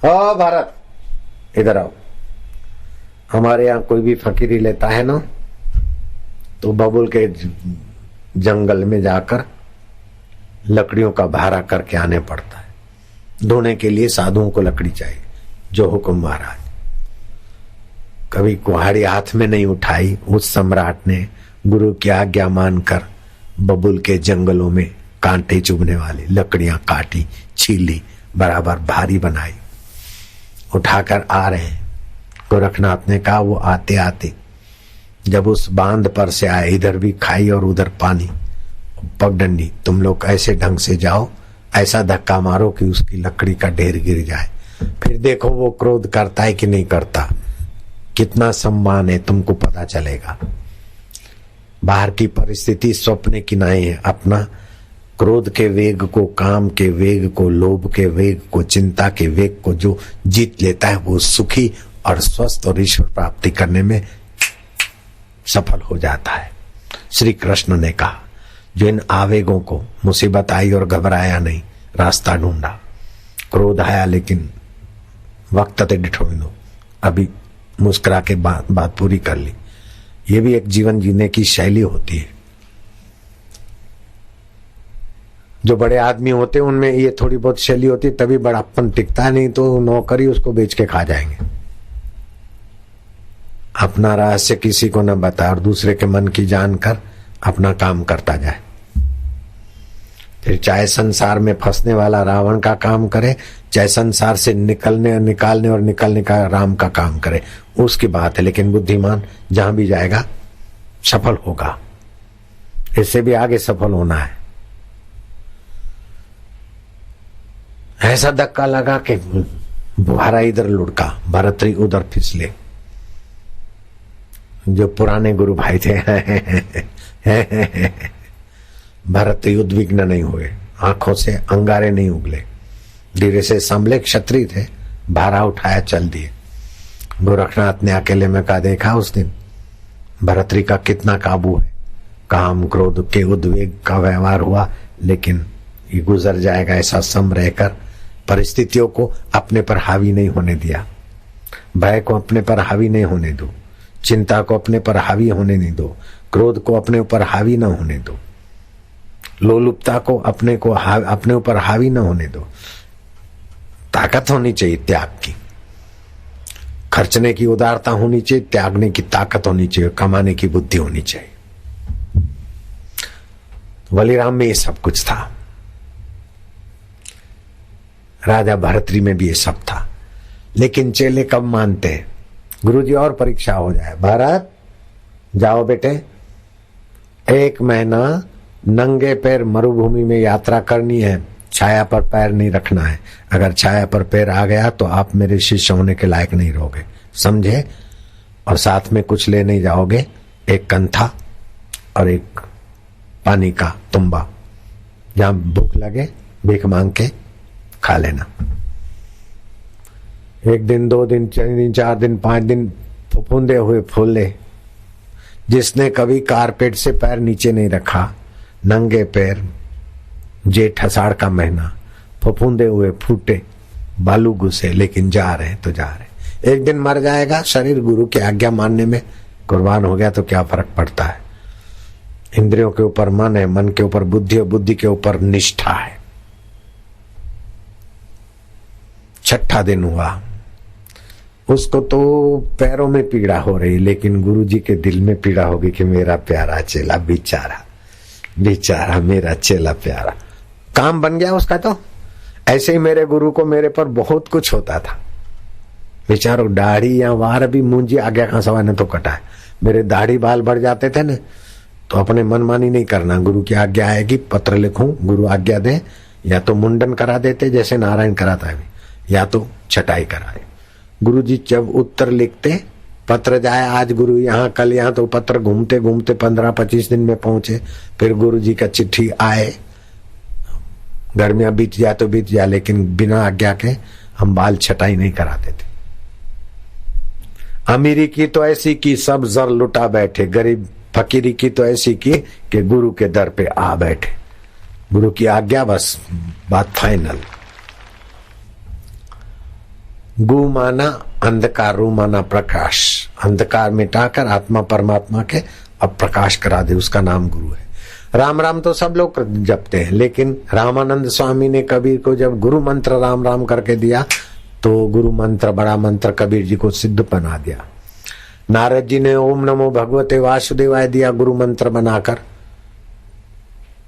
ओ भरत इधर आओ। हमारे यहाँ कोई भी फकीरी लेता है ना तो बबुल के जंगल में जाकर लकड़ियों का भारा करके आने पड़ता है। ढोने के लिए साधुओं को लकड़ी चाहिए, जो हुक्म महाराज। कभी कुहाड़ी हाथ में नहीं उठाई। उस सम्राट ने गुरु की आज्ञा मानकर बबुल के जंगलों में कांटे चुभने वाली लकड़ियां काटी, छीली, बराबर भारी बनाई, उठाकर आ रहे हैं। गोरखनाथ ने कहा वो आते आते जब उस बांध पर से आए, इधर भी खाई और उधर पानी, पगडंडी, तुम लोग ऐसे ढंग से जाओ, ऐसा धक्का मारो कि उसकी लकड़ी का ढेर गिर जाए, फिर देखो वो क्रोध करता है कि नहीं करता, कितना सम्मान है तुमको पता चलेगा। बाहर की परिस्थिति स्वप्न की नहीं है। अपना क्रोध के वेग को, काम के वेग को, लोभ के वेग को, चिंता के वेग को जो जीत लेता है वो सुखी और स्वस्थ और ईश्वर प्राप्ति करने में सफल हो जाता है। श्री कृष्ण ने कहा जो इन आवेगों को, मुसीबत आई और घबराया नहीं, रास्ता ढूंढा, क्रोध आया लेकिन वक्त ते डिठो दो, अभी मुस्कुरा के बात पूरी कर ली। ये भी एक जीवन जीने की शैली होती है। जो बड़े आदमी होते हैं उनमें ये थोड़ी बहुत शैली होती है, तभी बड़ापन टिकता है, नहीं तो नौकरी उसको बेच के खा जाएंगे। अपना रहस्य किसी को न बता और दूसरे के मन की जानकर अपना काम करता जाए। फिर चाहे संसार में फंसने वाला रावण का काम करे, चाहे संसार से निकालने का राम का काम करे, उसकी बात है। लेकिन बुद्धिमान जहां भी जाएगा सफल होगा। इससे भी आगे सफल होना है। ऐसा धक्का लगा कि बुहारा इधर लुढ़का, भरतरी उधर फिसले। जो पुराने गुरु भाई थे भरतरी उद्विग्न नहीं हुए, आंखों से अंगारे नहीं उगले, धीरे से संभले, क्षत्रिय थे, भारा उठाया, चल दिए। गोरखनाथ ने अकेले में कहा देखा उस दिन भरतरी का कितना काबू है। काम क्रोध के उद्वेग का व्यवहार हुआ, लेकिन ये गुजर जाएगा, ऐसा सम रहकर परिस्थितियों को अपने पर हावी नहीं होने दिया। भय को अपने पर हावी नहीं होने दो, चिंता को अपने पर हावी होने नहीं दो, क्रोध को अपने ऊपर हावी न होने दो, लोलुपता को अपने ऊपर हावी न होने दो। ताकत होनी चाहिए त्याग की, खर्चने की उदारता होनी चाहिए, त्यागने की ताकत होनी चाहिए, कमाने की बुद्धि होनी चाहिए। बलिराम में ये सब कुछ था, राजा भरतरी में भी ये सब था। लेकिन चेले कब मानते हैं? गुरुजी और परीक्षा हो जाए, भरत जाओ बेटे, 1 महीना नंगे पैर मरुभूमि में यात्रा करनी है, छाया पर पैर नहीं रखना है। अगर छाया पर पैर आ गया तो आप मेरे शिष्य होने के लायक नहीं रहोगे, समझे? और साथ में कुछ ले नहीं जाओगे, एक कंथा और एक पानी का तुम्बा, जहां भूख लगे भीख मांग के खा लेना। 1 दिन 2 दिन 3 दिन 4 दिन 5 दिन फुफुंदे हुए फूले। जिसने कभी कारपेट से पैर नीचे नहीं रखा, नंगे पैर, जेठ अषाढ़ का महीना, फफूंदे हुए फूटे, बालू घुसे, लेकिन जा रहे तो जा रहे। एक दिन मर जाएगा, शरीर गुरु की आज्ञा मानने में कुर्बान हो गया तो क्या फर्क पड़ता है। इंद्रियों के ऊपर मन है, मन के ऊपर बुद्धि और बुद्धि के ऊपर निष्ठा है। 6ठा दिन हुआ, उसको तो पैरों में पीड़ा हो रही, लेकिन गुरुजी के दिल में पीड़ा होगी कि मेरा प्यारा चेला, बेचारा बेचारा मेरा चेला प्यारा। काम बन गया उसका। तो ऐसे ही मेरे गुरु को मेरे पर बहुत कुछ होता था। बेचारो दाढ़ी या वार भी मुंजी आज्ञा का सवा ने तो कटा है। मेरे दाढ़ी बाल बढ़ जाते थे न, तो अपने मनमानी नहीं करना। गुरु की आज्ञा आएगी, पत्र लिखूं, गुरु आज्ञा दे, या तो मुंडन करा देते जैसे नारायण कराता है, या तो छटाई कराए। गुरु जी जब उत्तर लिखते, पत्र जाए आज गुरु यहाँ कल यहाँ, तो पत्र घूमते घूमते 15-25 दिन में पहुंचे। फिर गुरु जी का चिट्ठी आए, गर्मियां बीत जाए तो बीत जाए, लेकिन बिना आज्ञा के हम बाल छटाई नहीं कराते थे। अमीरी की तो ऐसी की सब जर लुटा बैठे, गरीब फकीरी की तो ऐसी की कि गुरु के दर पे आ बैठे। गुरु की आज्ञा, बस बात फाइनल। गु माना अंधकार, रू माना प्रकाश। अंधकार मिटाकर आत्मा परमात्मा के अब प्रकाश करा दे, उसका नाम गुरु है। राम राम तो सब लोग जपते हैं, लेकिन रामानंद स्वामी ने कबीर को जब गुरु मंत्र राम राम करके दिया तो गुरु मंत्र, बड़ा मंत्र कबीर जी को सिद्ध बना दिया। नारद जी ने ओम नमो भगवते वासुदेवाय दिया गुरु मंत्र बनाकर,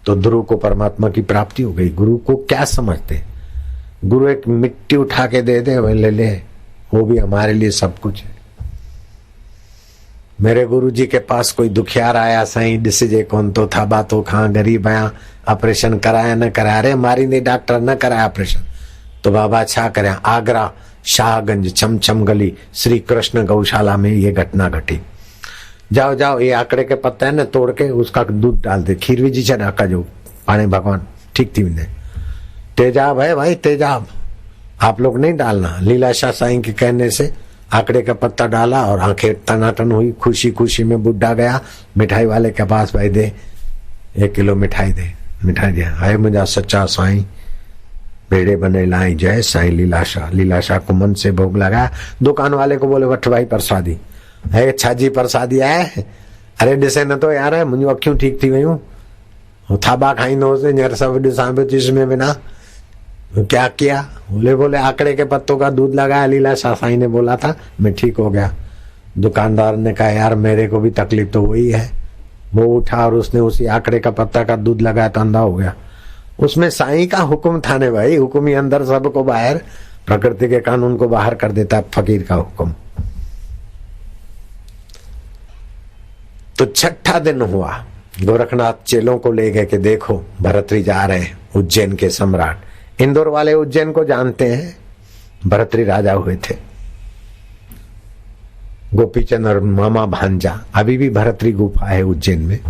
तो ध्रुव को परमात्मा की प्राप्ति हो गई। गुरु को क्या समझते? गुरु एक मिट्टी उठा के दे दे, वह ले ले, वो भी हमारे लिए सब कुछ है। मेरे गुरु जी के पास कोई दुखियार आया, साईं ॾिसजे कौन तो था बातो खां गरीब आया, ऑपरेशन कराया न कराया, अरे मारी दे डॉक्टर न कराया ऑपरेशन, तो बाबा छा करया, आगरा शाहगंज छमछम गली श्री कृष्ण गौशाला में ये घटना घटी। जाओ जाओ, ये आंकड़े के पत्ता है ना, तोड़ के उसका दूध डाल दे, खीर विझी छे डाका जो पाने भगवान ठीक थी वेंदे। तेजाब है भाई, तेजाब आप लोग नहीं डालना। लीलाशाह साईं के कहने से आंकड़े का पत्ता डाला और आंखें टनाटन हुई। खुशी खुशी में बुढ़ा गया मिठाई वाले के पास, भाई दे 1 किलो मिठाई दे। मिठाई दिया, हाय मुझा सच्चा साईं बेड़े बने लाई जय साईं लीलाशाह। लीलाशाह को मन से भोग लगाया। दुकान वाले को बोले वठ भाई प्रसादी है, छाजी प्रसादी है। अरे ॾिसे न तो यार, मुंहिंजूं अखियूं ठीक थी वयूं, थाबा खाईंदो हुउसि, हींअर सभु ॾिसां पियो चश्मे बिना। क्या किया? बोले आंकड़े के पत्तों का दूध लगाया। लीलाशाह साईं ने बोला था, मैं ठीक हो गया। दुकानदार ने कहा यार मेरे को भी तकलीफ तो वही है। वो उठा और उसने उसी आंकड़े का पत्ता का दूध लगाया तो अंधा हो गया। उसमें साईं का हुक्म था ने भाई, हुक्म ही अंदर सबको बाहर, प्रकृति के कानून को बाहर कर देता है फकीर का हुक्म। तो छठा दिन हुआ, गोरखनाथ चेलों को ले गए कि देखो भरतरी जा रहे हैं, उज्जैन के सम्राट। इंदौर वाले उज्जैन को जानते हैं, भरतरी राजा हुए थे। गोपीचंद और मामा भांजा, अभी भी भरतरी गुफा है उज्जैन में।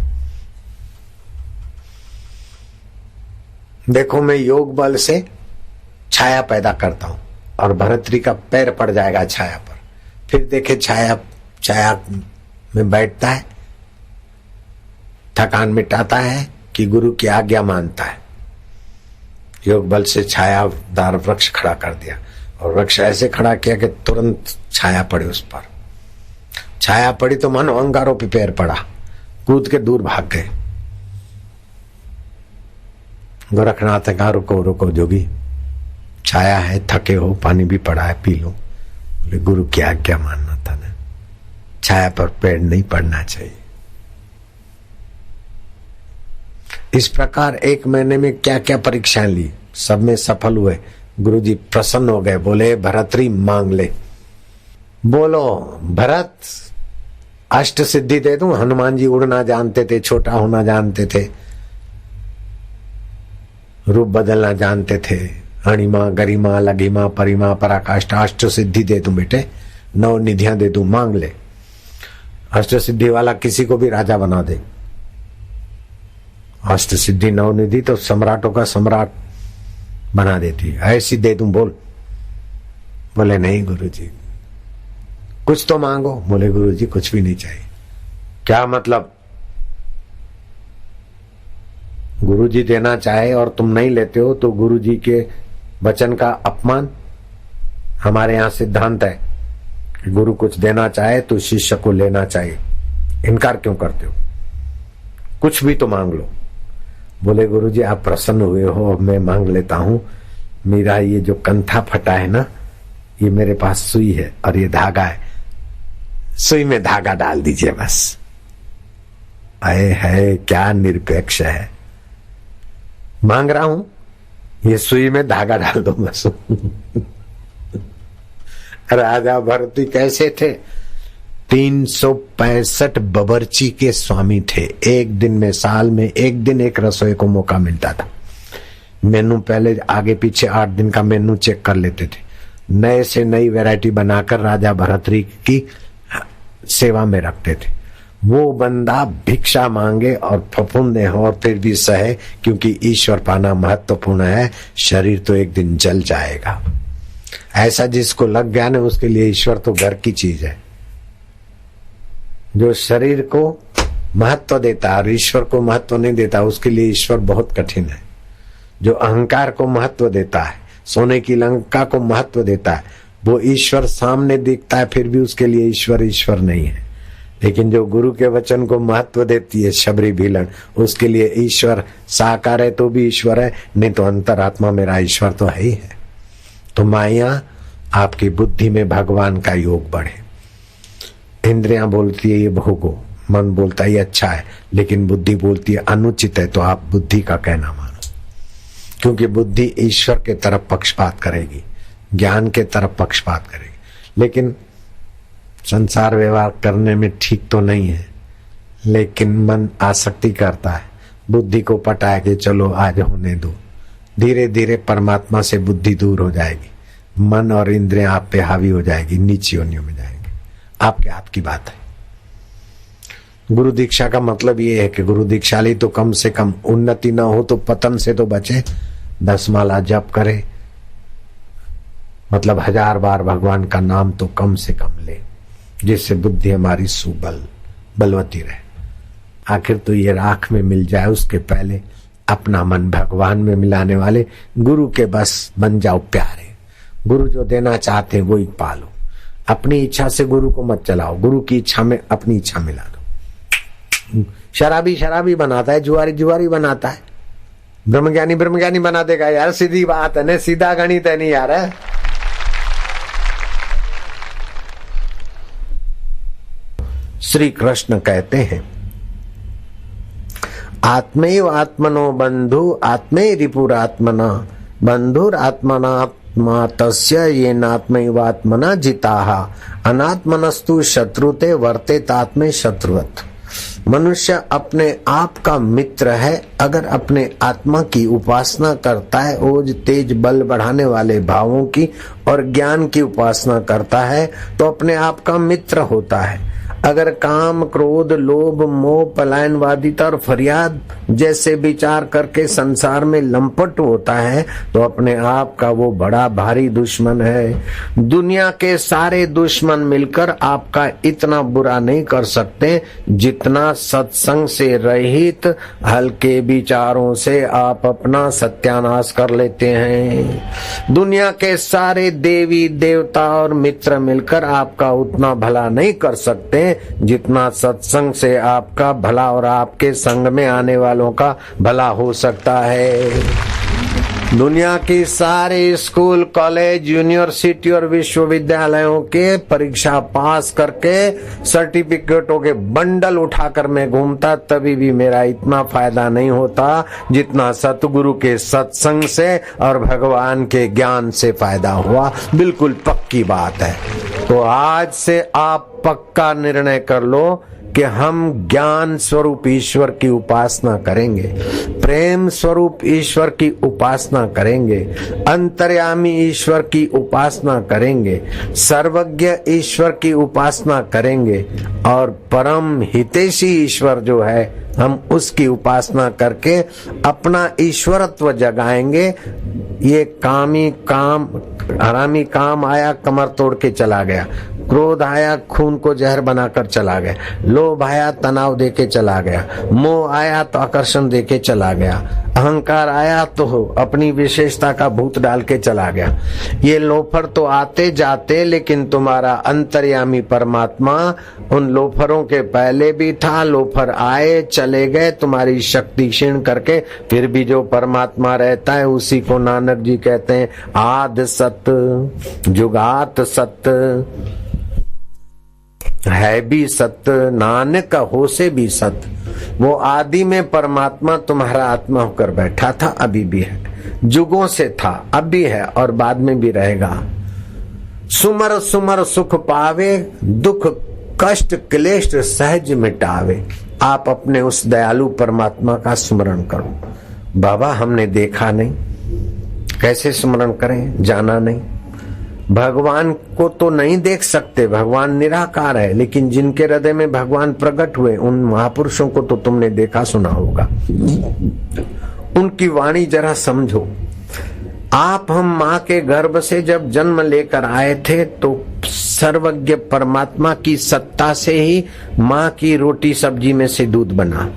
देखो मैं योग बल से छाया पैदा करता हूं और भरतरी का पैर पड़ जाएगा छाया पर, फिर देखे छाया में बैठता है, थकान मिटाता है कि गुरु की आज्ञा मानता है। योग बल से छायादार वृक्ष खड़ा कर दिया और वृक्ष ऐसे खड़ा किया कि तुरंत छाया पड़ी उस पर। छाया पड़ी तो मानो अंगारों पे पैर पड़ा, कूद के दूर भाग गए। गोरखनाथ ने कहा रुको रुको जोगी, छाया है, थके हो, पानी भी पड़ा है, पी लो। बोले गुरु की आज्ञा मानना था ना, छाया पर पैर नहीं पड़ना चाहिए। इस प्रकार 1 महीने में क्या क्या परीक्षाएं ली, सब में सफल हुए। गुरुजी प्रसन्न हो गए, बोले भरतरी मांग ले। बोलो भरत, अष्ट सिद्धि दे दूं। हनुमान जी उड़ना जानते थे, छोटा होना जानते थे, रूप बदलना जानते थे, अणिमा गरिमा लघिमा परिमा पराकाष्ठा, अष्ट सिद्धि दे दूं बेटे, 9 निधियां दे दूं, मांग ले। अष्ट सिद्धि वाला किसी को भी राजा बना दे। अष्ट सिद्धि 9 निधि तो सम्राटों का सम्राट बना देती है, ऐसी दे दूं बोल। बोले नहीं गुरुजी, कुछ तो मांगो। बोले गुरुजी कुछ भी नहीं चाहिए। क्या मतलब? गुरुजी देना चाहे और तुम नहीं लेते हो तो गुरुजी के वचन का अपमान। हमारे यहाँ सिद्धांत है कि गुरु कुछ देना चाहे तो शिष्य को लेना चाहिए। इनकार क्यों करते हो? कुछ भी तो मांग लो। बोले गुरुजी आप प्रसन्न हुए हो, अब मैं मांग लेता हूं। मेरा ये जो कंथा फटा है ना, ये मेरे पास सुई है और ये धागा है, सुई में धागा डाल दीजिए बस। आए है क्या निरपेक्ष है, मांग रहा हूं, ये सुई में धागा डाल दो बस। राजा भरती कैसे थे? 365 बबरची के स्वामी थे। एक दिन में, साल में एक दिन एक रसोई को मौका मिलता था। मेनू पहले आगे पीछे 8 दिन का मेनू चेक कर लेते थे। नए से नई वैरायटी बनाकर राजा भरतरी की सेवा में रखते थे। वो बंदा भिक्षा मांगे और फफूंदे हो और फिर भी सहे, क्योंकि ईश्वर पाना महत्वपूर्ण है। शरीर तो एक दिन जल जाएगा। ऐसा जिसको लग गया ना, उसके लिए ईश्वर तो घर की चीज है। जो शरीर को महत्व देता और ईश्वर को महत्व नहीं देता, उसके लिए ईश्वर बहुत कठिन है। जो अहंकार को महत्व देता है, सोने की लंका को महत्व देता है, वो ईश्वर सामने दिखता है, फिर भी उसके लिए ईश्वर ईश्वर नहीं है। लेकिन जो गुरु के वचन को महत्व देती है शबरी भीलन, उसके लिए ईश्वर साकार है तो भी ईश्वर है, नहीं तो अंतरात्मा मेरा ईश्वर तो है ही है। तो माया आपकी बुद्धि में भगवान का योग बढ़े। इंद्रियां बोलती है ये भोगो, मन बोलता है ये अच्छा है, लेकिन बुद्धि बोलती है अनुचित है, तो आप बुद्धि का कहना मानो, क्योंकि बुद्धि ईश्वर के तरफ पक्षपात करेगी, ज्ञान के तरफ पक्षपात करेगी। लेकिन संसार व्यवहार करने में ठीक तो नहीं है, लेकिन मन आसक्ति करता है, बुद्धि को पटाया कि चलो आज होने दो। धीरे धीरे परमात्मा से बुद्धि दूर हो जाएगी, मन और इंद्रियां आप पे हावी हो जाएगी, नीची योनियों में जाएंगे। आपके हाथ की बात है। गुरु दीक्षा का मतलब ये है कि गुरु दीक्षाली तो कम से कम उन्नति ना हो तो पतन से तो बचे, 10 माला जप करे, मतलब 1000 बार भगवान का नाम तो कम से कम ले, जिससे बुद्धि हमारी बलवती रहे। आखिर तो ये राख में मिल जाए, उसके पहले अपना मन भगवान में मिलाने वाले गुरु के बस बन जाओ प्यारे। गुरु जो देना चाहते हैं वो ही पालो, अपनी इच्छा से गुरु को मत चलाओ, गुरु की इच्छा में अपनी इच्छा मिला दो। शराबी शराबी बनाता है, जुआरी जुआरी बनाता है, ब्रह्मज्ञानी ब्रह्मज्ञानी बना देगा। यार सीधी बात है ना, सीधा गणित है नहीं यार। श्री कृष्ण कहते हैं आत्मैव आत्मनो बंधु आत्मै रिपुरात्मना बंधुर आत्मना तस्य ये नात्मैवात्मना जिताहा अनात्मनस्तु शत्रुते वर्तेतात्मे शत्रुवत्। मनुष्य अपने आप का मित्र है अगर अपने आत्मा की उपासना करता है, ओज तेज बल बढ़ाने वाले भावों की और ज्ञान की उपासना करता है तो अपने आप का मित्र होता है। अगर काम क्रोध लोभ मोह पलायनवादिता और फरियाद जैसे विचार करके संसार में लंपट होता है तो अपने आप का वो बड़ा भारी दुश्मन है। दुनिया के सारे दुश्मन मिलकर आपका इतना बुरा नहीं कर सकते जितना सत्संग से रहित हल्के विचारों से आप अपना सत्यानाश कर लेते हैं। दुनिया के सारे देवी देवता और मित्र मिलकर आपका उतना भला नहीं कर सकते जितना सत्संग से आपका भला और आपके संग में आने वालों का भला हो सकता है। दुनिया की सारे स्कूल कॉलेज यूनिवर्सिटी और विश्वविद्यालयों के परीक्षा पास करके सर्टिफिकेटों के बंडल उठाकर मैं घूमता तभी भी मेरा इतना फायदा नहीं होता जितना सतगुरु के सत्संग से और भगवान के ज्ञान से फायदा हुआ। बिल्कुल पक्की बात है। तो आज से आप पक्का निर्णय कर लो कि हम ज्ञान स्वरूप ईश्वर की उपासना करेंगे, प्रेम स्वरूप ईश्वर की उपासना करेंगे, अंतर्यामी ईश्वर की उपासना करेंगे, सर्वज्ञ ईश्वर की उपासना करेंगे और परम हितैषी ईश्वर जो है हम उसकी उपासना करके अपना ईश्वरत्व जगाएंगे। ये हरामी काम आया कमर तोड़ के चला गया, क्रोध आया खून को जहर बनाकर चला गया, लोभ आया तनाव देके चला गया, मोह आया तो आकर्षण देके चला गया, अहंकार आया तो अपनी विशेषता का भूत डाल के चला गया। ये लोफर तो आते जाते, लेकिन तुम्हारा अंतर्यामी परमात्मा उन लोफरों के पहले भी था। लोफर आए चले गए तुम्हारी शक्ति क्षीण करके, फिर भी जो परमात्मा रहता है उसी को नानक जी कहते हैं आद सत्य जुगात सत्य है भी सत्य, नानक हो से भी सत्य। वो आदि में परमात्मा तुम्हारा आत्मा होकर बैठा था, अभी भी है, जुगों से था, अब भी है और बाद में भी रहेगा। सुमर सुमर सुख पावे, दुख कष्ट क्लेश सहज मिटावे। आप अपने उस दयालु परमात्मा का स्मरण करो। बाबा हमने देखा नहीं, कैसे स्मरण करें, जाना नहीं। भगवान को तो नहीं देख सकते, भगवान निराकार है, लेकिन जिनके हृदय में भगवान प्रकट हुए उन महापुरुषों को तो तुमने देखा सुना होगा। उनकी वाणी जरा समझो। आप हम माँ के गर्भ से जब जन्म लेकर आए थे तो सर्वज्ञ परमात्मा की सत्ता से ही माँ की रोटी सब्जी में से दूध बना।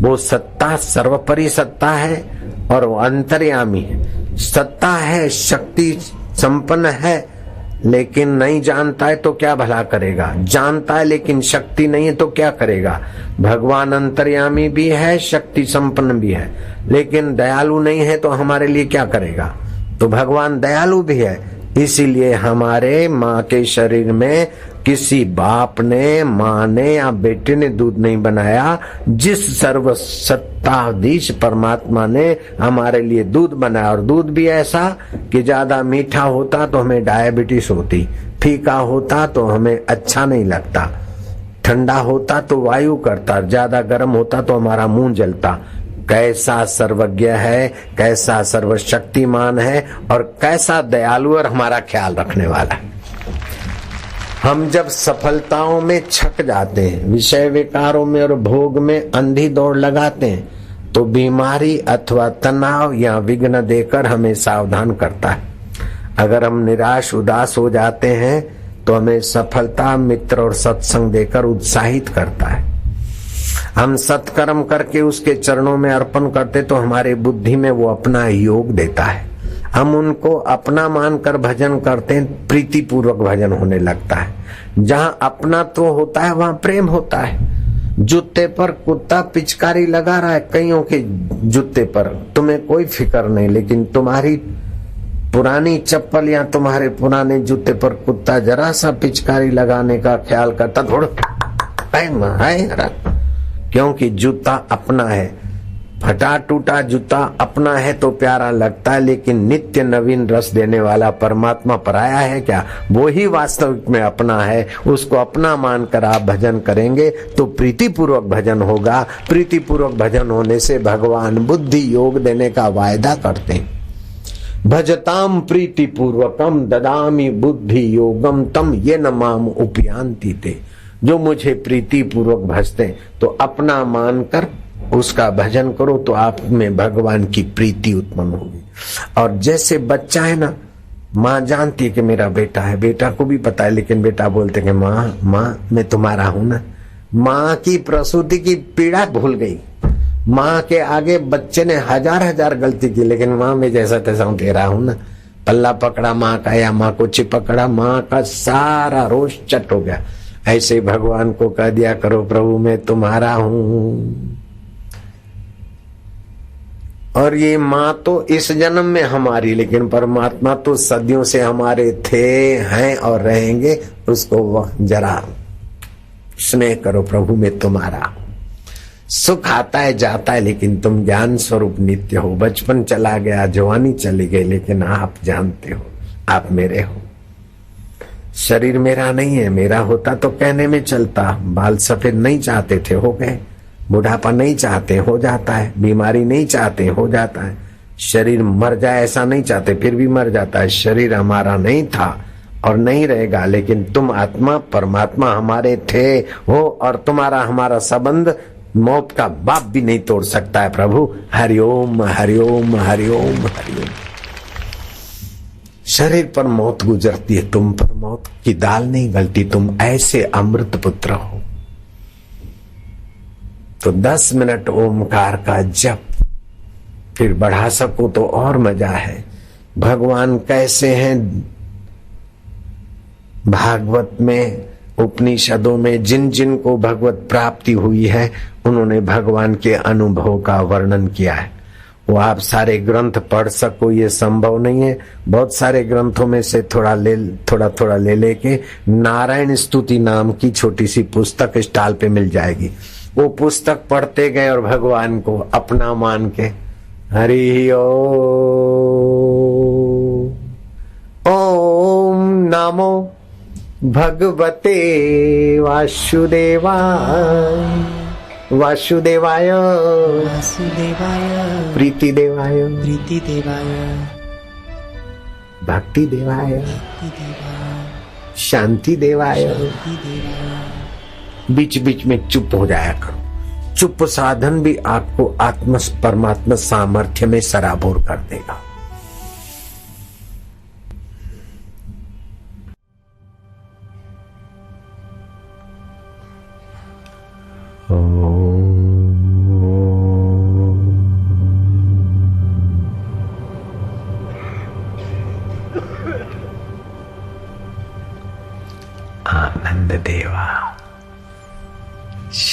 वो सत्ता सर्वोपरि सत्ता है और वो अंतर्यामी है, सत्ता है, शक्ति संपन्न है, लेकिन नहीं जानता है तो क्या भला करेगा, जानता है लेकिन शक्ति नहीं है तो क्या करेगा। भगवान अंतर्यामी भी है, शक्ति संपन्न भी है, लेकिन दयालु नहीं है तो हमारे लिए क्या करेगा। तो भगवान दयालु भी है, इसीलिए हमारे माँ के शरीर में किसी बाप ने, माँ ने या बेटे ने दूध नहीं बनाया। जिस सर्वसत्ताधीश परमात्मा ने हमारे लिए दूध बनाया, और दूध भी ऐसा कि ज्यादा मीठा होता तो हमें डायबिटीज होती, फीका होता तो हमें अच्छा नहीं लगता, ठंडा होता तो वायु करता, ज्यादा गर्म होता तो हमारा मुंह जलता। कैसा सर्वज्ञ है, कैसा सर्वशक्तिमान है, और कैसा दयालु और हमारा ख्याल रखने वाला है। हम जब सफलताओं में छक जाते हैं, विषय विकारों में और भोग में अंधी दौड़ लगाते हैं, तो बीमारी अथवा तनाव या विघ्न देकर हमें सावधान करता है। अगर हम निराश उदास हो जाते हैं तो हमें सफलता मित्र और सत्संग देकर उत्साहित करता है। हम सत्कर्म करके उसके चरणों में अर्पण करते तो हमारे बुद्धि में वो अपना योग देता है। हम उनको अपना मानकर भजन करते हैं, प्रीति पूर्वक भजन होने लगता है। जहाँ अपना तो होता है वहाँ प्रेम होता है। जूते पर कुत्ता पिचकारी लगा रहा है, कईयों के जूते पर, तुम्हें कोई फिक्र नहीं, लेकिन तुम्हारी पुरानी चप्पल या तुम्हारे पुराने जूते पर कुत्ता जरा सा पिचकारी लगाने का ख्याल करता, थोड़ा क्योंकि जूता अपना है। फटा टूटा जूता अपना है तो प्यारा लगता है, लेकिन नित्य नवीन रस देने वाला परमात्मा पराया है क्या? वो ही वास्तविक में अपना है। उसको अपना मानकर आप भजन करेंगे तो प्रीति पूर्वक भजन होगा। प्रीति पूर्वक भजन होने से भगवान बुद्धि योग देने का वायदा करते हैं। भजताम प्रीति पूर्वकम ददामी बुद्धि योगम तम ये न माम उपयांति ते। जो मुझे प्रीति पूर्वक भजते तो अपना मानकर उसका भजन करो तो आप में भगवान की प्रीति उत्पन्न होगी। और जैसे बच्चा है ना, माँ जानती है कि मेरा बेटा है, बेटा को भी पता है, लेकिन बेटा बोलते कि माँ माँ मैं तुम्हारा हूं ना। माँ की प्रसूति की पीड़ा भूल गई। माँ के आगे बच्चे ने हजार गलती की, लेकिन माँ में जैसा तैसा हूं, तेरा हूं ना। पल्ला पकड़ा माँ का या माँ को चिपकड़ा, माँ का सारा रोष चट हो गया। ऐसे भगवान को कह दिया करो, प्रभु मैं तुम्हारा हूं। और ये माँ तो इस जन्म में हमारी, लेकिन परमात्मा तो सदियों से हमारे थे, हैं और रहेंगे। उसको वह जरा स्नेह करो, प्रभु मैं तुम्हारा। सुख आता है जाता है, लेकिन तुम ज्ञान स्वरूप नित्य हो। बचपन चला गया, जवानी चली गई, लेकिन आप जानते हो आप मेरे हो। शरीर मेरा नहीं है, मेरा होता तो कहने में चलता। बाल सफेद नहीं चाहते थे, हो गए। बुढ़ापा नहीं चाहते, हो जाता है। बीमारी नहीं चाहते, हो जाता है। शरीर मर जाए ऐसा नहीं चाहते, फिर भी मर जाता है। शरीर हमारा नहीं था और नहीं रहेगा, लेकिन तुम आत्मा परमात्मा हमारे थे हो, और तुम्हारा हमारा संबंध मौत का बाप भी नहीं तोड़ सकता है। प्रभु हरिओम हरिओम हरिओम हरिओम। शरीर पर मौत गुजरती है, तुम पर मौत की दाल नहीं गलती। तुम ऐसे अमृत पुत्र हो। तो 10 मिनट ओमकार का जप, फिर बढ़ा सको तो और मजा है। भगवान कैसे हैं भागवत में, उपनिषदों में जिन जिन को भगवत प्राप्ति हुई है उन्होंने भगवान के अनुभव का वर्णन किया है। वो आप सारे ग्रंथ पढ़ सको ये संभव नहीं है। बहुत सारे ग्रंथों में से थोड़ा थोड़ा ले लेके नारायण स्तुति नाम की छोटी सी पुस्तक स्टॉल पे मिल जाएगी। वो पुस्तक पढ़ते गए और भगवान को अपना मान के हरि ओम नमो भगवते वासुदेवाय वासुदेवाय वासुदेवाय प्रीति देवाय प्रीति देवाय भक्ति देवाय भक्ति देवाय शांति देवाय। शांति देवाय। बीच बीच में चुप हो जाया करो। चुप साधन भी आपको आत्म परमात्मा सामर्थ्य में सराबोर कर देगा।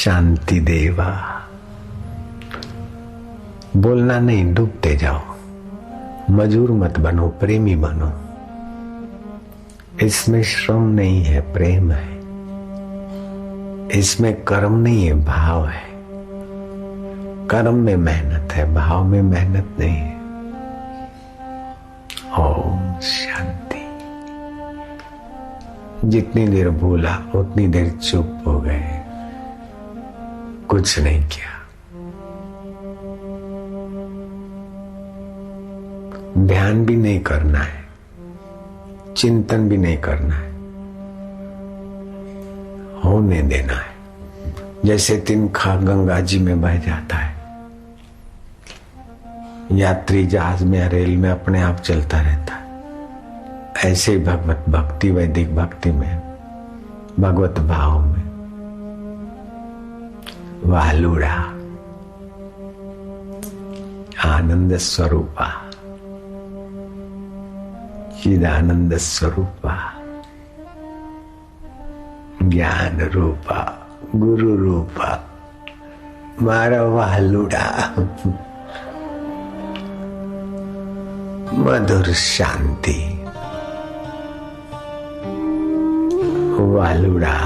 शांति देवा। बोलना नहीं, डूबते जाओ, मजूर मत बनो, प्रेमी बनो। इसमें श्रम नहीं है, प्रेम है। इसमें कर्म नहीं है, भाव है। कर्म में मेहनत है, भाव में मेहनत नहीं है। ओम शांति। जितनी देर बोला उतनी देर चुप हो गए, कुछ नहीं किया। ध्यान भी नहीं करना है, चिंतन भी नहीं करना है, होने देना है। जैसे तिनखा गंगा जी में बह जाता है, यात्री जहाज में या रेल में अपने आप चलता रहता है, ऐसे ही भगवत भक्ति, वैदिक भक्ति में, भगवत भाव में वालुड़ा आनंद स्वरूपा, चिदानंद स्वरूपा, ज्ञान रूपा, गुरु रूपा, मारा वालुड़ा मधुर शांति वालुड़ा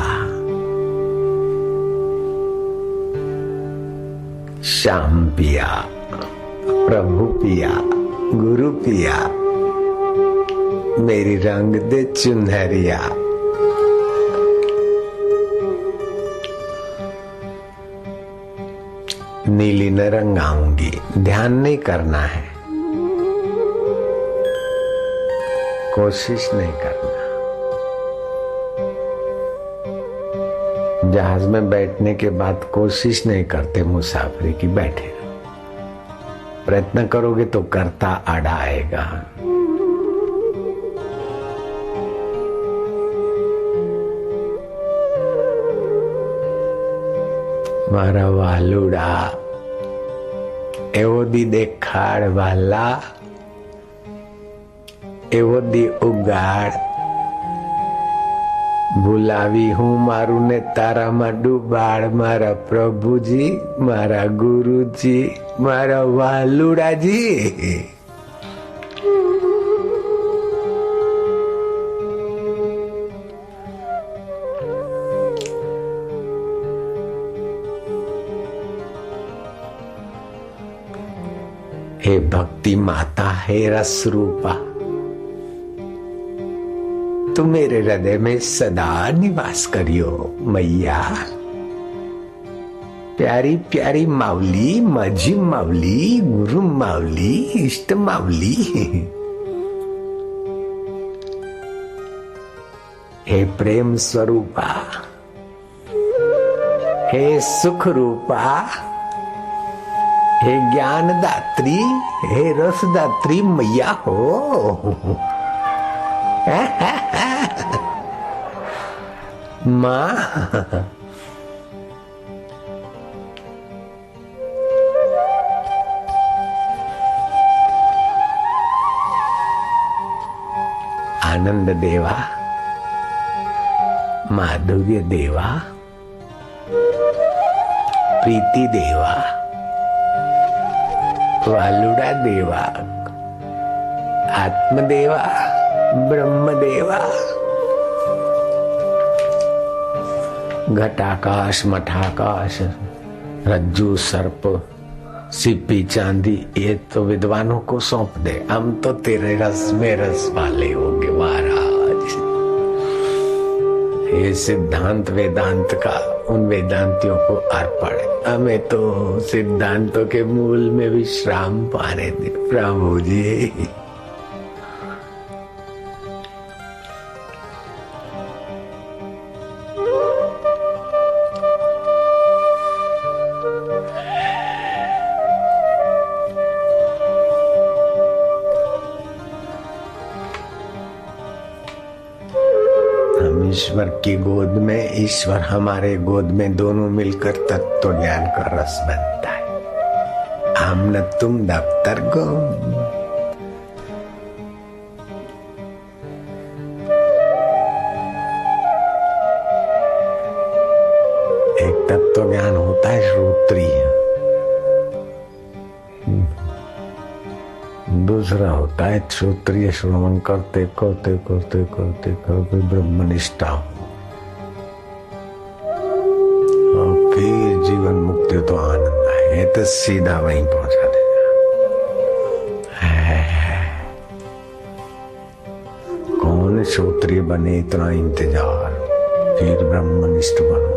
श्याम पिया, प्रभु पिया, गुरु पिया, मेरी रंग दे चुनहरिया। नीली न रंगाऊंगी। ध्यान नहीं करना है, कोशिश नहीं करना। जहाज में बैठने के बाद कोशिश नहीं करते मुसाफरी की, बैठे प्रयत्न करोगे तो करता आड़ा आएगा। मारा वालुड़ा एवो दी देखाड़ वाला, एवो दी उगाड़, भुलावी हूँ मारू ने तारा में डूबाड़। मारा प्रभु जी, मारा गुरु जी, मारा वालुड़ा जी। हे भक्ति माता, हे रस रूपा, तू मेरे हृदय में सदा निवास करियो मैया। प्यारी प्यारी मावली, माझी मावली, गुरु मावली, इष्ट मावली। हे प्रेम स्वरूपा, हे सुख रूपा, हे ज्ञान दात्री, हे रस दात्री मैया हो। माँ आनंद देवा, माधुर्य देवा, प्रीति देवा, वालुड़ा देवा, आत्मदेवा, ब्रह्मदेवा, घटाकाश, मठाकाश, रज्जू, सर्प, सिप्पी, चांदी, ये तो विद्वानों को सौंप दे। हम तो तेरे रस में रस वाले होंगे महाराज। ये सिद्धांत वेदांत का उन वेदांतियों को अर्पण। हमें तो सिद्धांतों के मूल में विश्राम पाने दे प्रभु जी। ईश्वर की गोद में, ईश्वर हमारे गोद में, दोनों मिलकर तत्व ज्ञान का रस बनता है। हम न तुम दफ्तर गो। एक तत्व ज्ञान होता है श्रोत्रिय, दूसरा होता है श्रोत्रिय श्रवण करते करते करते करते करते ब्रह्मनिष्ठा और फिर जीवन मुक्ति तो आनंद है, तो सीधा वहीं पहुंचा देगा। कौन श्रोत्रिय बने इतना इंतजार, फिर ब्रह्मनिष्ठ बनो।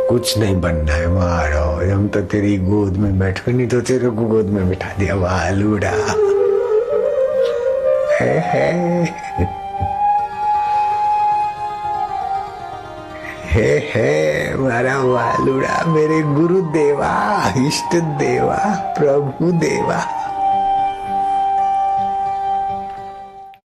कुछ नहीं बनना है, मारो हम तो तेरी गोद में बैठो, नहीं तो तेरे को गोद में बिठा दिया वालूड़ा। हे मारा वालूड़ा, मेरे गुरु देवा, इष्ट देवा, प्रभु देवा।